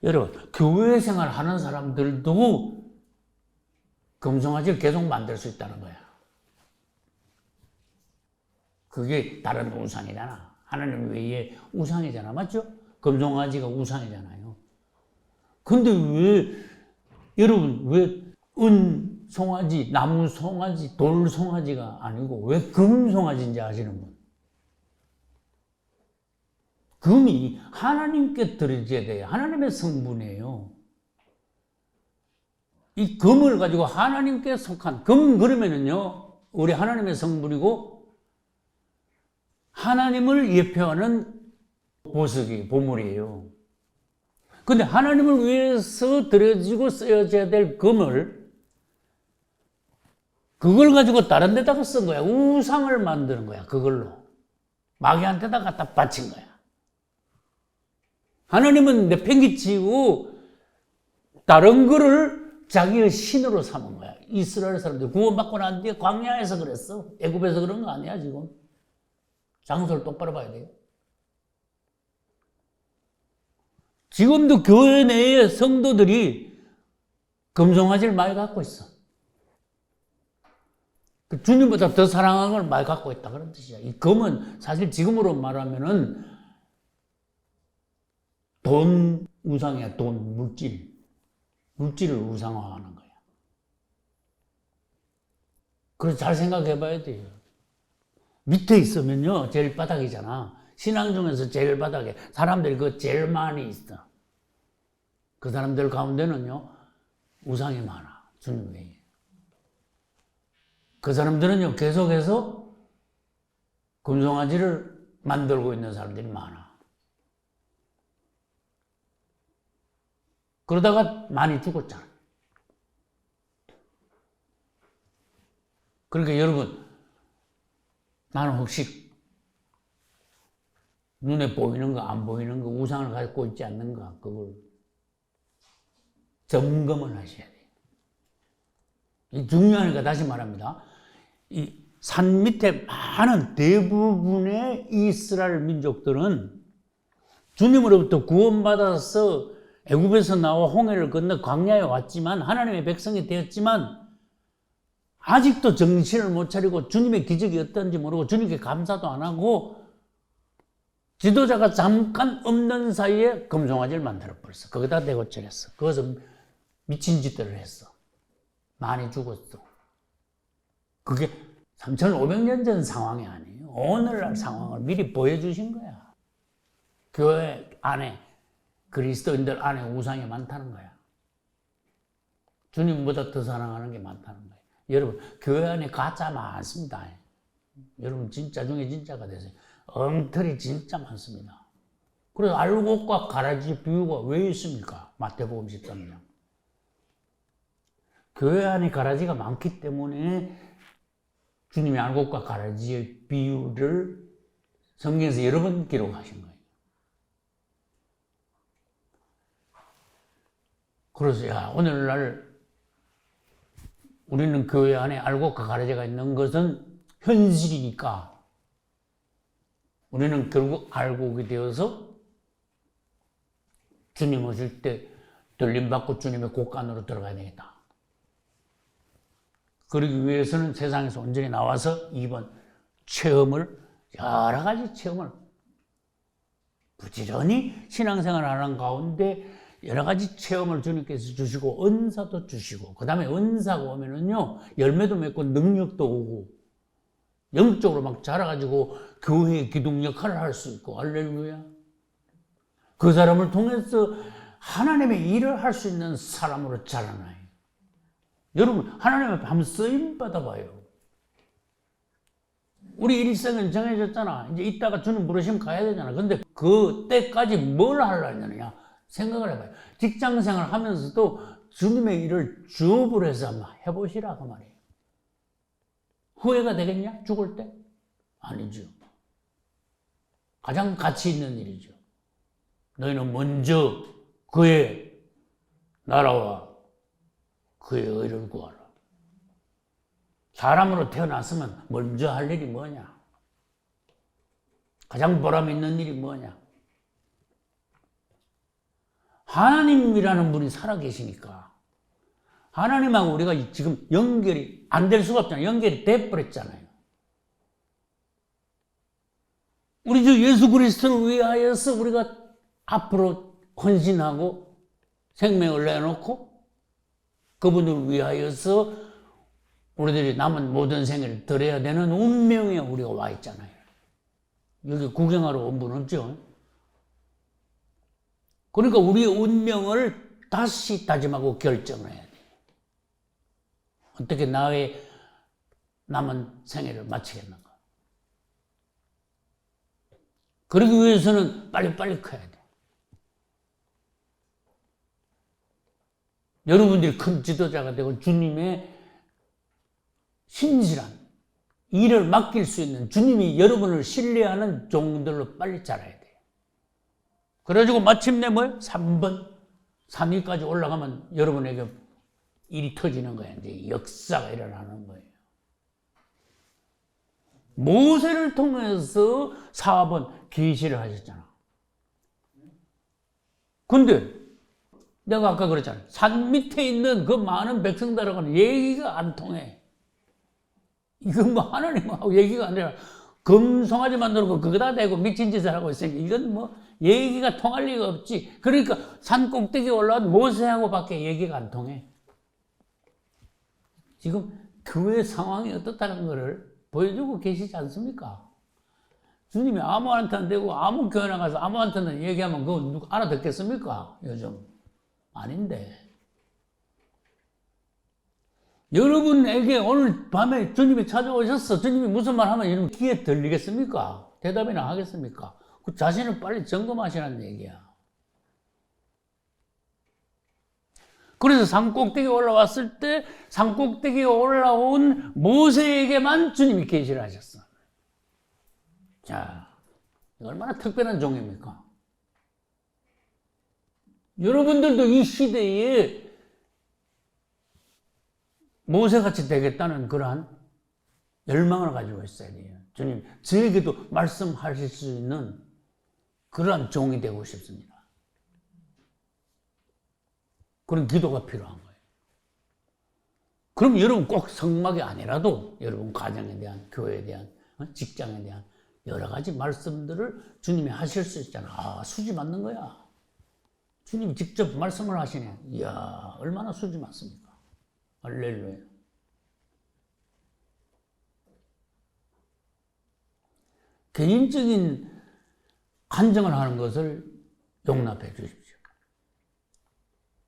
여러분 교회 생활 하는 사람들도 금송아지를 계속 만들 수 있다는 거야. 그게 다른 우상이잖아. 하나님 외에 우상이잖아. 맞죠? 금송아지가 우상이잖아요. 근데 왜, 여러분, 왜 송아지, 나무 송아지, 돌 송아지가 아니고 왜 금 송아지인지 아시는 분? 금이 하나님께 드려져야 돼요. 하나님의 성분이에요. 이 금을 가지고 하나님께 속한, 금 그러면은요, 우리 하나님의 성분이고, 하나님을 예표하는 보석이, 보물이에요. 근데 하나님을 위해서 드려지고 쓰여져야 될 금을, 그걸 가지고 다른 데다가 쓴 거야. 우상을 만드는 거야, 그걸로. 마귀한테다 갖다 바친 거야. 하나님은 내팽개치고 다른 거를 자기의 신으로 삼은 거야. 이스라엘 사람들 구원받고 난 뒤에 광야에서 그랬어. 애굽에서 그런 거 아니야 지금. 장소를 똑바로 봐야 돼요. 지금도 교회 내에 성도들이 금송아지를 많이 갖고 있어. 그 주님보다 더 사랑하는 걸 많이 갖고 있다 그런 뜻이야. 이 금은 사실 지금으로 말하면은 돈 우상이야. 돈, 물질. 물질을 우상화하는 거야. 그래서 잘 생각해 봐야 돼요. 밑에 있으면요, 제일 바닥이잖아. 신앙 중에서 제일 바닥에 사람들이 그 제일 많이 있어. 그 사람들 가운데는요, 우상이 많아. 주님 외에. 그 사람들은요, 계속해서 금송아지를 만들고 있는 사람들이 많아. 그러다가 많이 죽었잖아. 그러니까 여러분, 나는 혹시 눈에 보이는 거, 안 보이는 거, 우상을 갖고 있지 않는가, 그걸 점검을 하셔야 돼요. 이 중요하니까 다시 말합니다. 이 산 밑에 많은 대부분의 이스라엘 민족들은 주님으로부터 구원받아서 애굽에서 나와 홍해를 건너 광야에 왔지만 하나님의 백성이 되었지만 아직도 정신을 못 차리고 주님의 기적이 어떤지 모르고 주님께 감사도 안 하고 지도자가 잠깐 없는 사이에 금송아지를 만들어버렸어. 거기다 대고 차렸어. 그것은 미친 짓들을 했어. 많이 죽었어. 그게 3,500년 전 상황이 아니에요. 오늘날 상황을 미리 보여주신 거야. 교회 안에 그리스도인들 안에 우상이 많다는 거야. 주님보다 더 사랑하는 게 많다는 거야. 여러분, 교회 안에 가짜 많습니다. 여러분, 진짜 중에 진짜가 되세요. 엉터리 진짜 많습니다. 그래서 알곡과 가라지 비유가 왜 있습니까? 마태복음 13장. 교회 안에 가라지가 많기 때문에 주님이 알곡과 가라지의 비유를 성경에서 여러 번 기록하신 거예요. 그래서 오늘날 우리는 교회 안에 알곡과 가라지가 있는 것은 현실이니까 우리는 결국 알곡이 되어서 주님 오실 때 들림받고 주님의 곳간으로 들어가야 되겠다. 그러기 위해서는 세상에서 온전히 나와서 이번 체험을, 여러 가지 체험을 부지런히 신앙생활 하는 가운데 여러 가지 체험을 주님께서 주시고 은사도 주시고 그 다음에 은사가 오면은요 열매도 맺고 능력도 오고 영적으로 막 자라가지고 교회의 기둥 역할을 할 수 있고 할렐루야. 그 사람을 통해서 하나님의 일을 할 수 있는 사람으로 자라나요. 여러분 하나님 앞에 한번 쓰임 받아봐요. 우리 일생은 정해졌잖아. 이제 이따가 주님 부르시면 가야 되잖아. 근데 그 때까지 뭘 하려느냐 생각을 해봐요. 직장생활 하면서도 주님의 일을 주업을 해서 한번 해보시라 그 말이에요. 후회가 되겠냐? 죽을 때? 아니죠. 가장 가치 있는 일이죠. 너희는 먼저 그의 나라와 그의 의를 구하라. 사람으로 태어났으면 먼저 할 일이 뭐냐? 가장 보람 있는 일이 뭐냐? 하나님이라는 분이 살아계시니까 하나님하고 우리가 지금 연결이 안 될 수가 없잖아요. 연결이 돼버렸잖아요. 우리 주 예수 그리스도를 위하여서 우리가 앞으로 헌신하고 생명을 내놓고 그분을 위하여서 우리들이 남은 모든 생애를 드려야 되는 운명에 우리가 와 있잖아요. 여기 구경하러 온 분 없죠? 그러니까 우리의 운명을 다시 다짐하고 결정을 해야 돼요. 어떻게 나의 남은 생애를 마치겠는가? 그러기 위해서는 빨리빨리 커야 돼. 여러분들이 큰 지도자가 되고 주님의 신실한 일을 맡길 수 있는 주님이 여러분을 신뢰하는 종들로 빨리 자라야 돼요. 그래가지고 마침내 뭐예요? 3번 산 위까지 올라가면 여러분에게 일이 터지는 거예요. 이제 역사가 일어나는 거예요. 모세를 통해서 4번 계시를 하셨잖아. 근데 내가 아까 그랬잖아. 산 밑에 있는 그 많은 백성들하고는 얘기가 안 통해. 이건 뭐 하나님하고 얘기가 아니라 금송아지 만들고 거기다 대고 미친 짓을 하고 있으니까 이건 뭐 얘기가 통할 리가 없지. 그러니까 산 꼭대기에 올라온 모세하고 밖에 얘기가 안 통해. 지금 교회 상황이 어떻다는 것을 보여주고 계시지 않습니까? 주님이 아무한테 안 되고 아무 교회 나가서 아무한테는 얘기하면 그거 누가 알아듣겠습니까? 요즘. 아닌데. 여러분에게 오늘 밤에 주님이 찾아오셨어. 주님이 무슨 말 하면 여러분 귀에 들리겠습니까? 대답이나 하겠습니까? 그 자신을 빨리 점검하시라는 얘기야. 그래서 산꼭대기에 올라왔을 때 산꼭대기에 올라온 모세에게만 주님이 계시를 하셨어. 자, 얼마나 특별한 종입니까? 여러분들도 이 시대에 모세같이 되겠다는 그러한 열망을 가지고 있어야 돼요. 주님, 저에게도 말씀하실 수 있는 그러한 종이 되고 싶습니다. 그런 기도가 필요한 거예요. 그럼 여러분 꼭 성막이 아니라도 여러분 가정에 대한, 교회에 대한, 직장에 대한 여러 가지 말씀들을 주님이 하실 수 있잖아. 아, 수지 맞는 거야. 주님이 직접 말씀을 하시네. 이야, 얼마나 수지 맞습니까? 할렐루야. 개인적인 간증을 하는 것을 용납해 주십시오.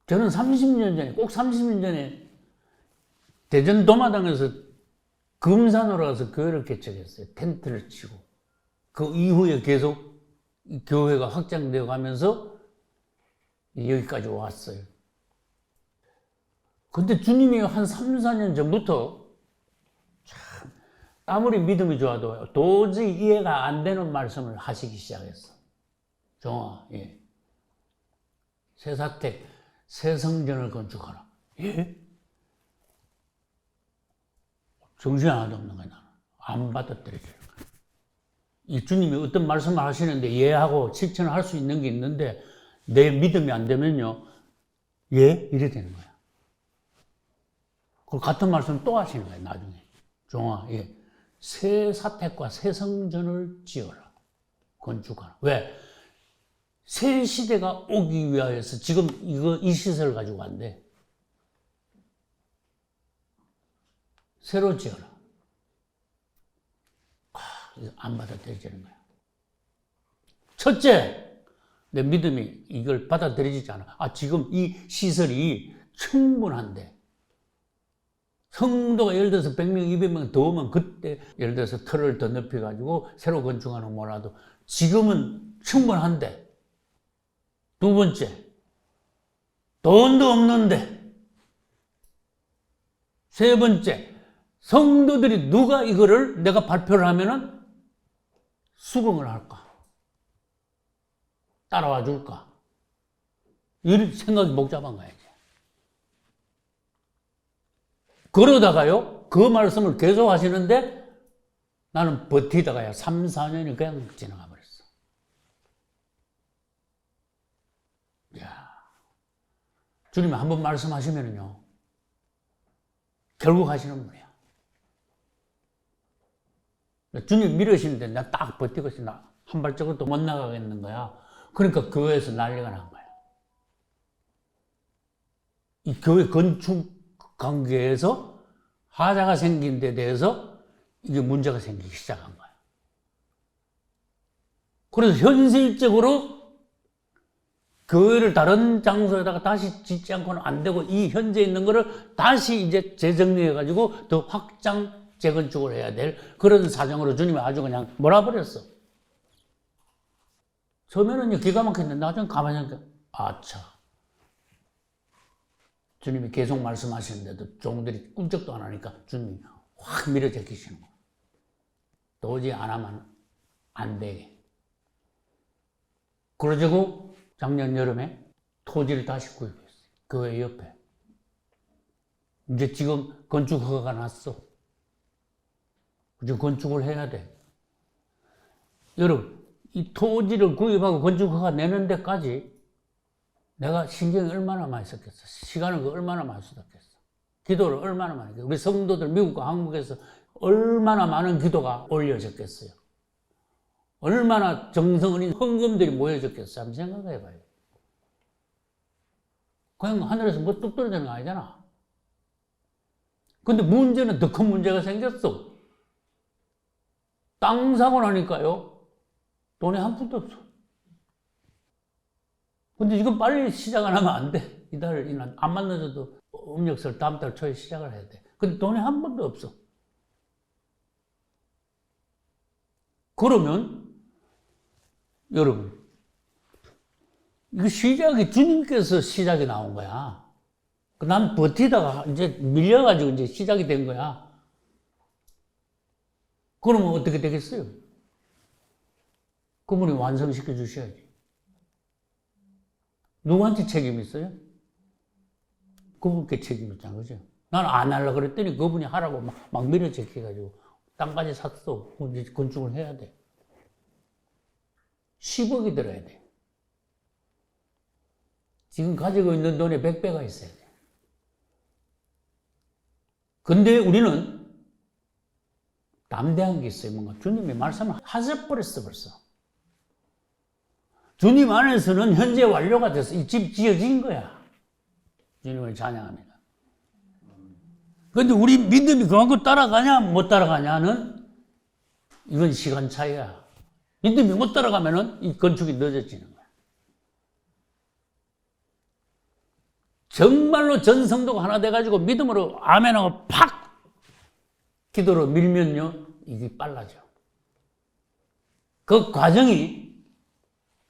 저는 30년 전에, 꼭 30년 전에 대전 도마당에서 금산으로 가서 교회를 개척했어요. 텐트를 치고. 그 이후에 계속 교회가 확장되어 가면서 여기까지 왔어요. 근데 주님이 한 3, 4년 전부터 참 아무리 믿음이 좋아도 도저히 이해가 안 되는 말씀을 하시기 시작했어. 종아, 예. 새사택, 새 성전을 건축하라. 예? 정신이 하나도 없는 거야, 나는. 안 받아들여지는 거야. 이 주님이 어떤 말씀을 하시는데 이해하고 실천을 할 수 있는 게 있는데 내 믿음이 안 되면요, 예? 이래 되는 거야. 그 같은 말씀 또 하시는 거예요, 나중에. 종아, 예. 새 사택과 새 성전을 지어라. 건축하라. 왜? 새 시대가 오기 위하여서 지금 이 시설을 가지고 간대. 새로 지어라. 안 받아들여지는 거야. 첫째, 내 믿음이 이걸 받아들이지 않아. 아, 지금 이 시설이 충분한데. 성도가 예를 들어서 100명, 200명 더 오면 그때 예를 들어서 틀을 더 넓혀가지고 새로 건축하는 거 몰라도 지금은 충분한데. 두 번째, 돈도 없는데. 세 번째, 성도들이 누가 이거를 내가 발표를 하면은 수긍을 할까? 따라와 줄까? 이 생각이 복잡한 거야, 이제. 그러다가요, 그 말씀을 계속 하시는데 나는 버티다가야 3, 4년이 그냥 지나가 버렸어. 야, 주님이 한번 말씀하시면은요, 결국 하시는 분이야. 주님 밀으시는데 나 딱 버티고 있어. 나 한 발짝을 또 못 나가겠는 거야. 그러니까 교회에서 난리가 난 거야. 이 교회 건축 관계에서 하자가 생긴 데 대해서 이게 문제가 생기기 시작한 거야. 그래서 현실적으로 교회를 다른 장소에다가 다시 짓지 않고는 안 되고 이 현재 있는 거를 다시 이제 재정리해가지고 더 확장 재건축을 해야 될 그런 사정으로 주님이 아주 그냥 몰아버렸어. 처음에는 기가 막혔는데 나중에 가만히 하니까 아차. 주님이 계속 말씀하시는데도 종들이 꿈쩍도 안 하니까 주님이 확 밀어제끼시는 거야. 도저히 안 하면 안 되게. 그러자고 작년 여름에 토지를 다시 구입했어요. 교회 옆에. 이제 지금 건축 허가가 났어. 이제 건축을 해야 돼. 여러분, 이 토지를 구입하고 건축 허가 내는 데까지 내가 신경이 얼마나 많이 썼겠어. 시간을 얼마나 많이 쏟았겠어. 기도를 얼마나 많이 했겠어. 우리 성도들 미국과 한국에서 얼마나 많은 기도가 올려졌겠어요. 얼마나 정성어린 헌금들이 모여졌겠어요. 한번 생각해봐요. 그냥 하늘에서 뭐 뚝 떨어지는 거 아니잖아. 근데 문제는 더 큰 문제가 생겼어. 땅 사고 나니까요. 돈이 한 푼도 없어. 근데 지금 빨리 시작 안 하면 안 돼. 이달, 안만 늦어도 음력설 다음 달 초에 시작을 해야 돼. 근데 돈이 한 푼도 없어. 그러면 여러분, 이거 시작이 주님께서 시작이 나온 거야. 난 버티다가 이제 밀려가지고 이제 시작이 된 거야. 그러면 어떻게 되겠어요? 그분이 완성시켜 주셔야지. 누구한테 책임이 있어요? 그분께 책임이 있잖아, 그죠? 난 안 하려고 그랬더니 그분이 하라고 막 밀어제껴가지고 땅까지 샀어. 이제 건축을 해야 돼. 10억이 들어야 돼. 지금 가지고 있는 돈의 100배가 있어야 돼. 근데 우리는 담대한 게 있어요. 뭔가 주님의 말씀을 하셔버렸어, 벌써. 주님 안에서는 현재 완료가 돼서 이 집 지어진 거야. 주님을 찬양합니다. 근데 우리 믿음이 그만큼 따라가냐, 못 따라가냐는 이건 시간 차이야. 믿음이 못 따라가면은 이 건축이 늦어지는 거야. 정말로 전 성도가 하나 돼가지고 믿음으로 아멘하고 팍! 기도로 밀면요, 이게 빨라져. 그 과정이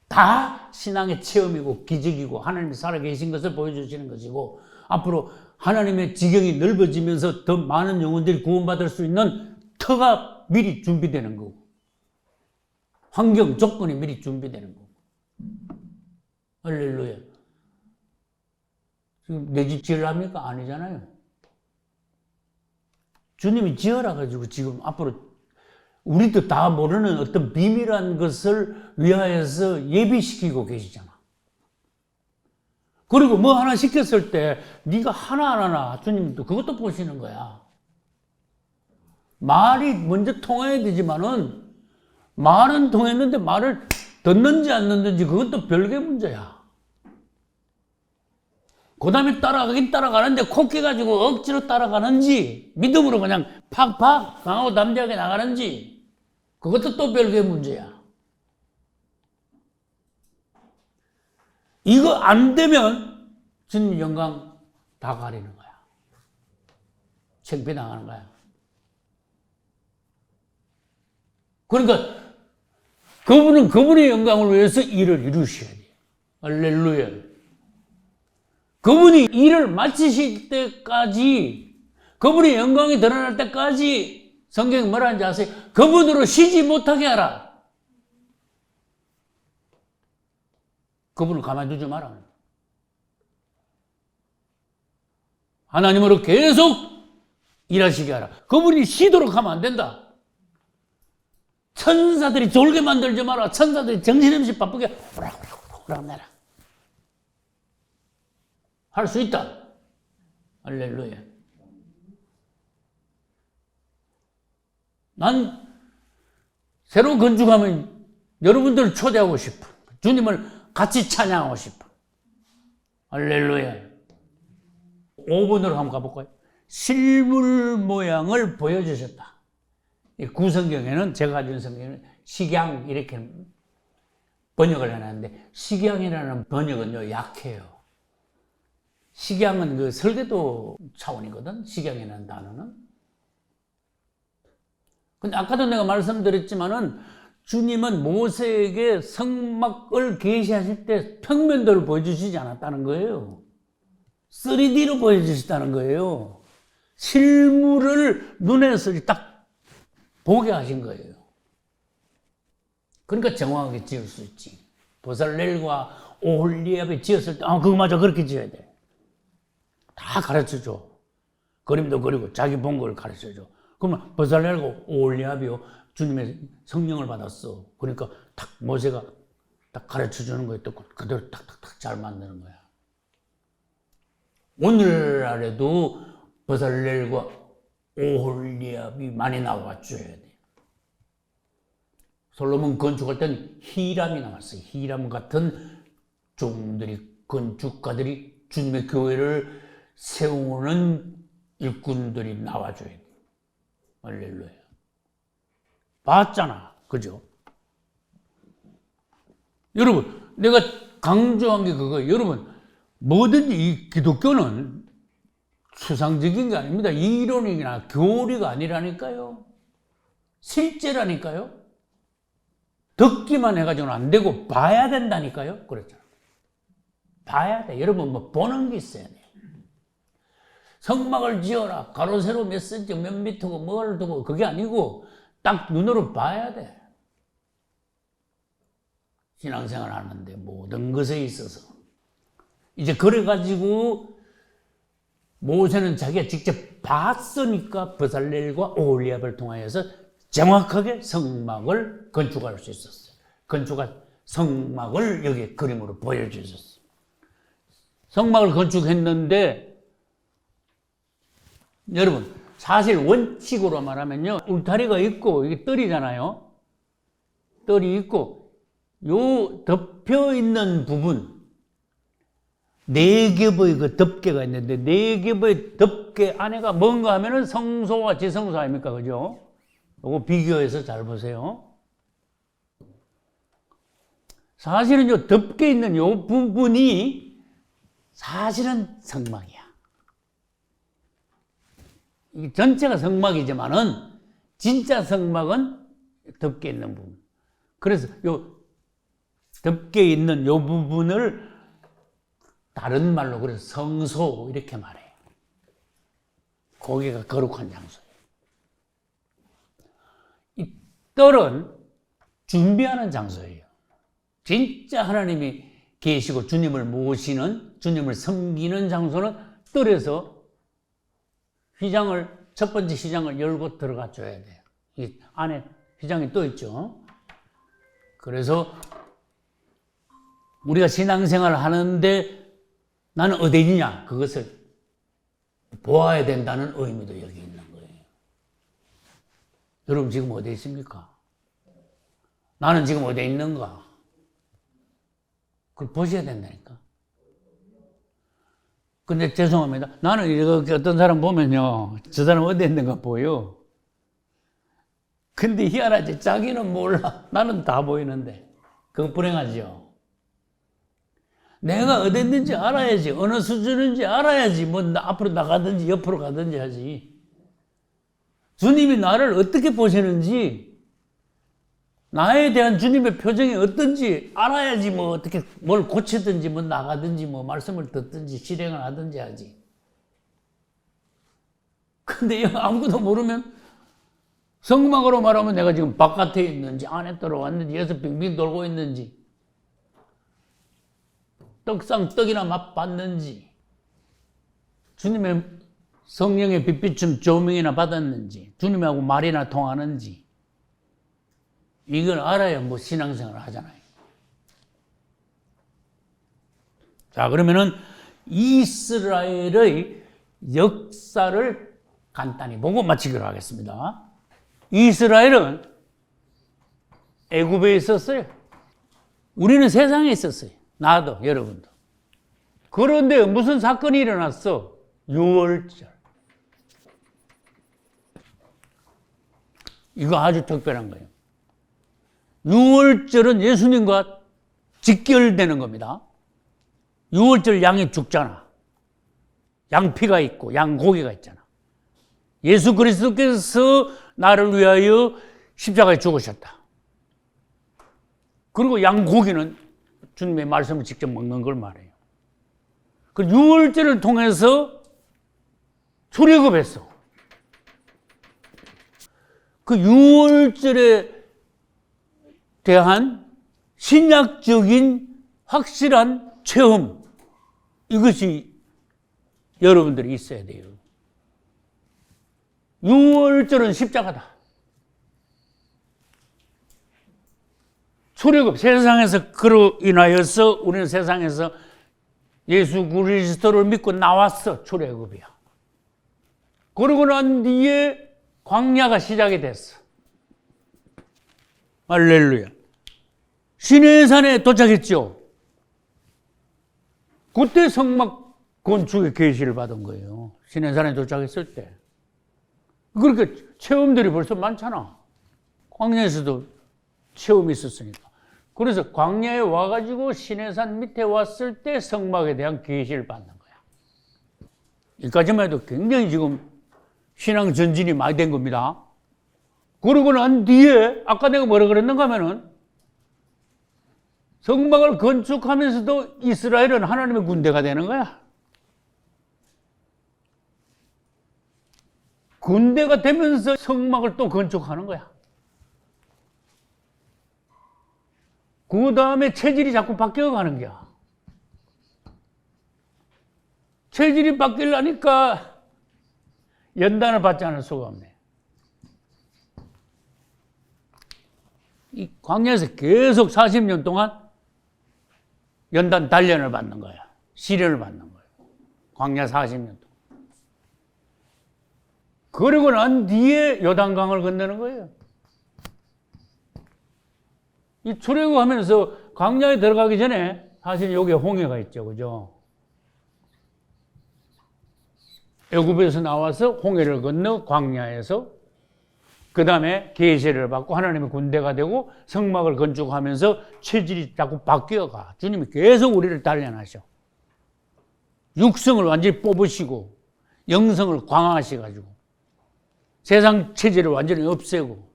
다 신앙의 체험이고 기적이고 하나님이 살아계신 것을 보여주시는 것이고 앞으로 하나님의 지경이 넓어지면서 더 많은 영혼들이 구원받을 수 있는 터가 미리 준비되는 거고 환경, 조건이 미리 준비되는 거고. 할렐루야. 지금 내 집 지으랍니까? 아니잖아요. 주님이 지어라 가지고 지금 앞으로 우리도 다 모르는 어떤 비밀한 것을 위하여서 예비시키고 계시잖아. 그리고 뭐 하나 시켰을 때 네가 하나 안 하나 주님도 그것도 보시는 거야. 말이 먼저 통해야 되지만은 말은 통했는데 말을 듣는지 안 듣는지 그것도 별개 문제야. 그 다음에 따라가긴 따라가는데 코 깨가지고 억지로 따라가는지 믿음으로 그냥 팍팍 강하고 담대하게 나가는지 그것도 또 별개의 문제야. 이거 안 되면 주님 영광 다 가리는 거야. 창피당하는 거야. 그러니까 그분은 그분의 영광을 위해서 일을 이루셔야 돼. 할렐루야. 그분이 일을 마치실 때까지, 그분의 영광이 드러날 때까지 성경이 뭐라 하는지 아세요? 그분으로 쉬지 못하게 하라. 그분을 가만두지 마라. 하나님으로 계속 일하시게 하라. 그분이 쉬도록 하면 안 된다. 천사들이 졸게 만들지 마라. 천사들이 정신없이 바쁘게 호락호락 내라. 할 수 있다. 할렐루야. 난 새로 건축하면 여러분들을 초대하고 싶어. 주님을 같이 찬양하고 싶어. 할렐루야. 5번으로 한번 가볼까요? 실물 모양을 보여주셨다. 이 구성경에는 제가 가진 성경에는 식양 이렇게 번역을 해놨는데 식양이라는 번역은요 약해요. 식양은 그 설계도 차원이거든. 식양이라는 단어는. 근데 아까도 내가 말씀드렸지만은 주님은 모세에게 성막을 계시하실 때 평면도를 보여주시지 않았다는 거예요. 3D로 보여주셨다는 거예요. 실물을 눈에서 딱 보게 하신 거예요. 그러니까 정확하게 지을 수 있지. 보살렐과 오홀리압이 지었을 때, 그거 맞아, 그렇게 지어야 돼. 다 가르쳐줘. 그림도 그리고 자기 본 걸 가르쳐줘. 그러면 보살렐과 오홀리압이요, 주님의 성령을 받았어. 그러니까 딱 모세가 딱 가르쳐주는 거에 또 그대로 탁탁탁 잘 만드는 거야. 오늘날에도 보살렐과 오홀리압이 많이 나와줘야 돼. 솔로몬 건축할 때는 히람이 나왔어요. 히람 같은 종들이, 건축가들이 주님의 교회를 세우는 일꾼들이 나와줘야 돼. 할렐루야. 봤잖아. 그죠? 여러분, 내가 강조한 게 그거예요. 여러분, 뭐든지 이 기독교는 추상적인 게 아닙니다. 이론이나 교리가 아니라니까요. 실제라니까요. 듣기만 해가지고는 안 되고 봐야 된다니까요. 그렇죠. 봐야 돼. 여러분 뭐 보는 게 있어야 돼. 성막을 지어라. 가로 세로 몇 센치 몇 미터고 뭘 두고 그게 아니고 딱 눈으로 봐야 돼. 신앙생활 하는데 모든 것에 있어서 이제 그래가지고 모세는 자기가 직접 봤으니까 보살렐과 오홀리압을 통하여서 정확하게 성막을 건축할 수 있었어요. 건축할 성막을 여기 그림으로 보여주셨어요. 성막을 건축했는데 여러분 사실 원칙으로 말하면요, 울타리가 있고 이게 뜰이잖아요. 뜰이 있고 요 덮여 있는 부분 4겹의 그 덮개가 있는데 4겹의 덮개 안에가 뭔가 하면은 성소와 지성소 아닙니까? 그죠? 요거 비교해서 잘 보세요. 사실은 요 덮개 있는 요 부분이 사실은 성막이야. 이 전체가 성막이지만은 진짜 성막은 덮개 있는 부분. 그래서 요 덮개 있는 요 부분을 다른 말로 그래서 성소 이렇게 말해요. 거기가 거룩한 장소예요. 이 뜰은 준비하는 장소예요. 진짜 하나님이 계시고 주님을 모시는, 주님을 섬기는 장소는 뜰에서 휘장을, 첫 번째 휘장을 열고 들어가 줘야 돼요. 이 안에 휘장이 또 있죠. 그래서 우리가 신앙생활을 하는데 나는 어디 있냐? 그것을 보아야 된다는 의미도 여기 있는 거예요. 여러분 지금 어디 있습니까? 나는 지금 어디 있는가? 그걸 보셔야 된다니까. 근데 죄송합니다. 나는 이렇게 어떤 사람 보면요, 저 사람 어디 있는가 보여. 근데 희한하지, 자기는 몰라. 나는 다 보이는데. 그거 불행하죠. 내가 어디 있는지 알아야지. 어느 수준인지 알아야지. 뭐 앞으로 나가든지 옆으로 가든지 하지. 주님이 나를 어떻게 보시는지, 나에 대한 주님의 표정이 어떤지 알아야지 뭐 어떻게 뭘 고치든지 뭐 나가든지 뭐 말씀을 듣든지 실행을 하든지 하지. 근데 아무것도 모르면 성막으로 말하면 내가 지금 바깥에 있는지 안에 들어왔는지 여기서 빙빙 돌고 있는지 떡이나 맛봤는지 주님의 성령의 빛비춤 조명이나 받았는지 주님하고 말이나 통하는지 이걸 알아야 뭐 신앙생활을 하잖아요. 자, 그러면은 이스라엘의 역사를 간단히 보고 마치기로 하겠습니다. 이스라엘은 애굽에 있었어요. 우리는 세상에 있었어요. 나도, 여러분도. 그런데 무슨 사건이 일어났어? 유월절. 이거 아주 특별한 거예요. 유월절은 예수님과 직결되는 겁니다. 유월절 양이 죽잖아. 양피가 있고 양고기가 있잖아. 예수 그리스도께서 나를 위하여 십자가에 죽으셨다. 그리고 양고기는 주님의 말씀을 직접 먹는 걸 말해요. 그 유월절을 통해서 출애굽했어. 그 유월절에 대한 신약적인 확실한 체험, 이것이 여러분들이 있어야 돼요. 유월절은 십자가다. 출애굽, 세상에서 그로 인하여서 우리는 세상에서 예수 그리스도를 믿고 나왔어. 출애굽이야. 그러고 난 뒤에 광야가 시작이 됐어. 할렐루야. 시내산에 도착했죠. 그때 성막 건축의 계시를 받은 거예요. 시내산에 도착했을 때. 그렇게 체험들이 벌써 많잖아. 광야에서도 체험이 있었으니까. 그래서 광야에 와가지고 시내산 밑에 왔을 때 성막에 대한 계시를 받는 거야. 여기까지만 해도 굉장히 지금 신앙 전진이 많이 된 겁니다. 그러고 난 뒤에 아까 내가 뭐라 그랬는가 하면은 성막을 건축하면서도 이스라엘은 하나님의 군대가 되는 거야. 군대가 되면서 성막을 또 건축하는 거야. 그 다음에 체질이 자꾸 바뀌어가는 거야. 체질이 바뀌려니까 연단을 받지 않을 수가 없네. 이 광야에서 계속 40년 동안 연단 단련을 받는 거야. 시련을 받는 거야. 광야 40년 동안. 그러고 난 뒤에 요단강을 건너는 거예요. 이 출애굽하면서 광야에 들어가기 전에 사실 여기에 홍해가 있죠. 그죠? 애굽에서 나와서 홍해를 건너 광야에서 그 다음에 계시를 받고 하나님의 군대가 되고 성막을 건축하면서 체질이 자꾸 바뀌어가. 주님이 계속 우리를 단련하셔. 육성을 완전히 뽑으시고 영성을 강화하셔가지고 세상 체질을 완전히 없애고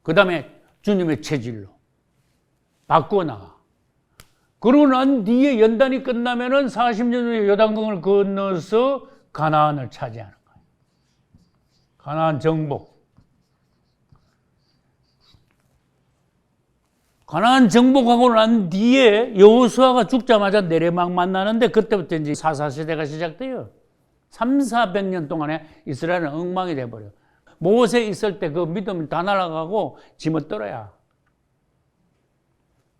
그 다음에 주님의 체질로 바꾸어 나가. 그러고 난 뒤에 연단이 끝나면은 40년 후에 요단강을 건너서 가나안을 차지하는 거예요. 가나안 정복. 가나안 정복하고 난 뒤에 여호수아가 죽자마자 내레막 만나는데 그때부터 이제 사사시대가 시작돼요. 300~400년 동안에 이스라엘은 엉망이 돼버려. 모세 있을 때 그 믿음이 다 날아가고 지멋들어야.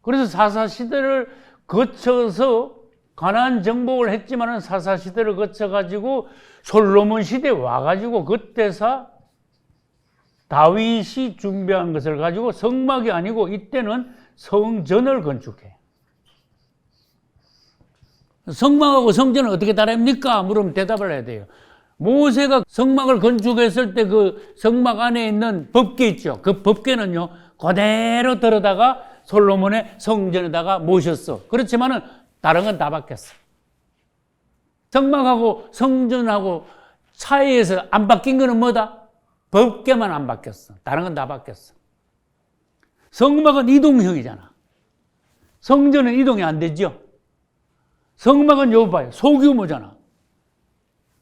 그래서 사사시대를 거쳐서 가나안 정복을 했지만은 사사시대를 거쳐가지고 솔로몬 시대에 와가지고 그때서 다윗이 준비한 것을 가지고 성막이 아니고 이때는 성전을 건축해. 성막하고 성전은 어떻게 다릅니까? 물으면 대답을 해야 돼요. 모세가 성막을 건축했을 때 그 성막 안에 있는 법궤 있죠. 그 법궤는요, 그대로 들어다가 솔로몬의 성전에다가 모셨어. 그렇지만은 다른 건 다 바뀌었어. 성막하고 성전하고 차이에서 안 바뀐 거는 뭐다? 법궤만 안 바뀌었어. 다른 건 다 바뀌었어. 성막은 이동형이잖아. 성전은 이동이 안 되죠. 성막은 요 봐요. 소규모잖아.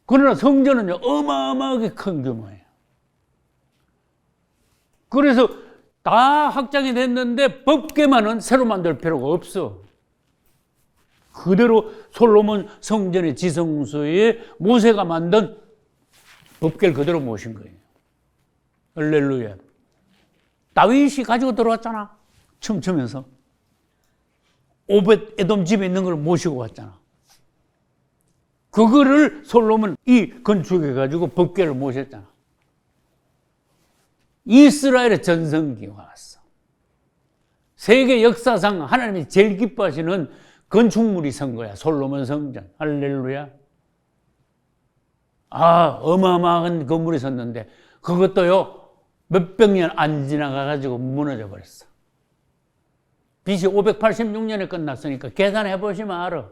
그러나 성전은요, 어마어마하게 큰 규모예요. 그래서 다 확장이 됐는데 법궤만은 새로 만들 필요가 없어. 그대로 솔로몬 성전의 지성소에 모세가 만든 법궤를 그대로 모신 거예요. 할렐루야. 다윗이 가지고 들어왔잖아. 춤추면서. 오벳 에돔 집에 있는 걸 모시고 왔잖아. 그거를 솔로몬이 건축해가지고 법궤를 모셨잖아. 이스라엘의 전성기가 왔어. 세계 역사상 하나님이 제일 기뻐하시는 건축물이 선 거야. 솔로몬 성전. 할렐루야. 아, 어마어마한 건물이 섰는데 그것도요, 몇백 년 안 지나가가지고 무너져 버렸어. BC 586년에 끝났으니까 계산해 보시면 알아.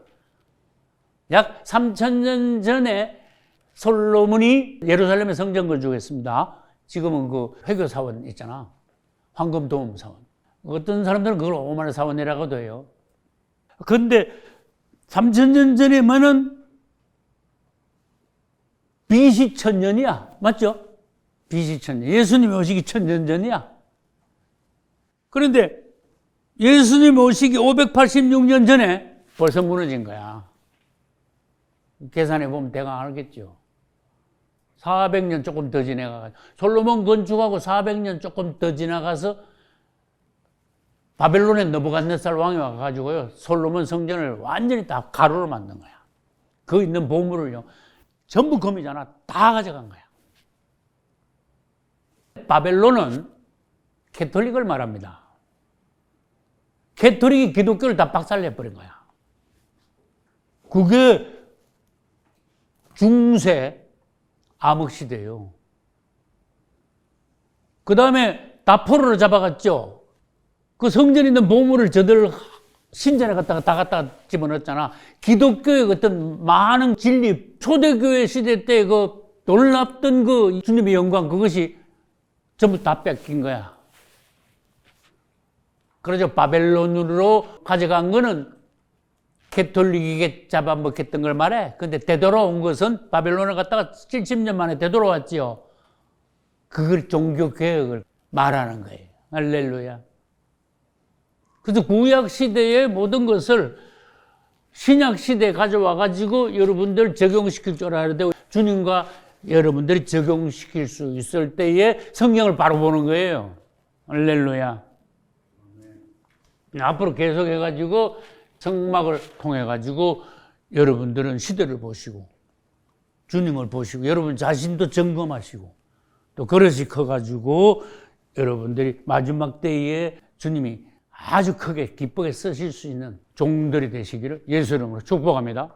약 3000년 전에 솔로몬이 예루살렘에 성전 건축했습니다. 지금은 그 회교사원 있잖아. 황금도움사원. 어떤 사람들은 그걸 오만의 사원이라고도 해요. 근데 3000년 전이면은 BC 1000년이야. 맞죠? BC 1000년. 예수님 오시기 1000년 전이야. 그런데 예수님 오시기 586년 전에 벌써 무너진 거야. 계산해 보면 대강 알겠죠. 400년 조금 더 지나가서 솔로몬 건축하고 400년 조금 더 지나가서 바벨론의 느부갓네살 왕이 와가지고요 솔로몬 성전을 완전히 다 가루로 만든 거야. 그 있는 보물을요 전부 금이잖아. 다 가져간 거야. 바벨론은 캐톨릭을 말합니다. 캐톨릭이 기독교를 다 박살내버린 거야. 그게 중세 암흑시대예요. 그 다음에 다 포로로 잡아갔죠. 그 성전에 있는 보물을 저들 신전에 다 갖다가 집어넣었잖아. 기독교의 어떤 많은 진리, 초대교회 시대 때 그 놀랍던 그 주님의 영광, 그것이 전부 다 뺏긴 거야. 그래서 바벨론으로 가져간 거는 캐톨릭이 잡아먹혔던 걸 말해. 근데 되돌아온 것은 바벨론을 갔다가 70년 만에 되돌아왔지요. 그걸 종교개혁을 말하는 거예요. 할렐루야. 그래서 구약시대의 모든 것을 신약시대에 가져와가지고 여러분들 적용시킬 줄 알아야 돼요. 주님과 여러분들이 적용시킬 수 있을 때에 성경을 바로 보는 거예요. 할렐루야. 앞으로 계속해가지고 성막을 통해가지고 여러분들은 시대를 보시고 주님을 보시고 여러분 자신도 점검하시고 또 그릇이 커가지고 여러분들이 마지막 때에 주님이 아주 크게 기쁘게 쓰실 수 있는 종들이 되시기를 예수 이름으로 축복합니다.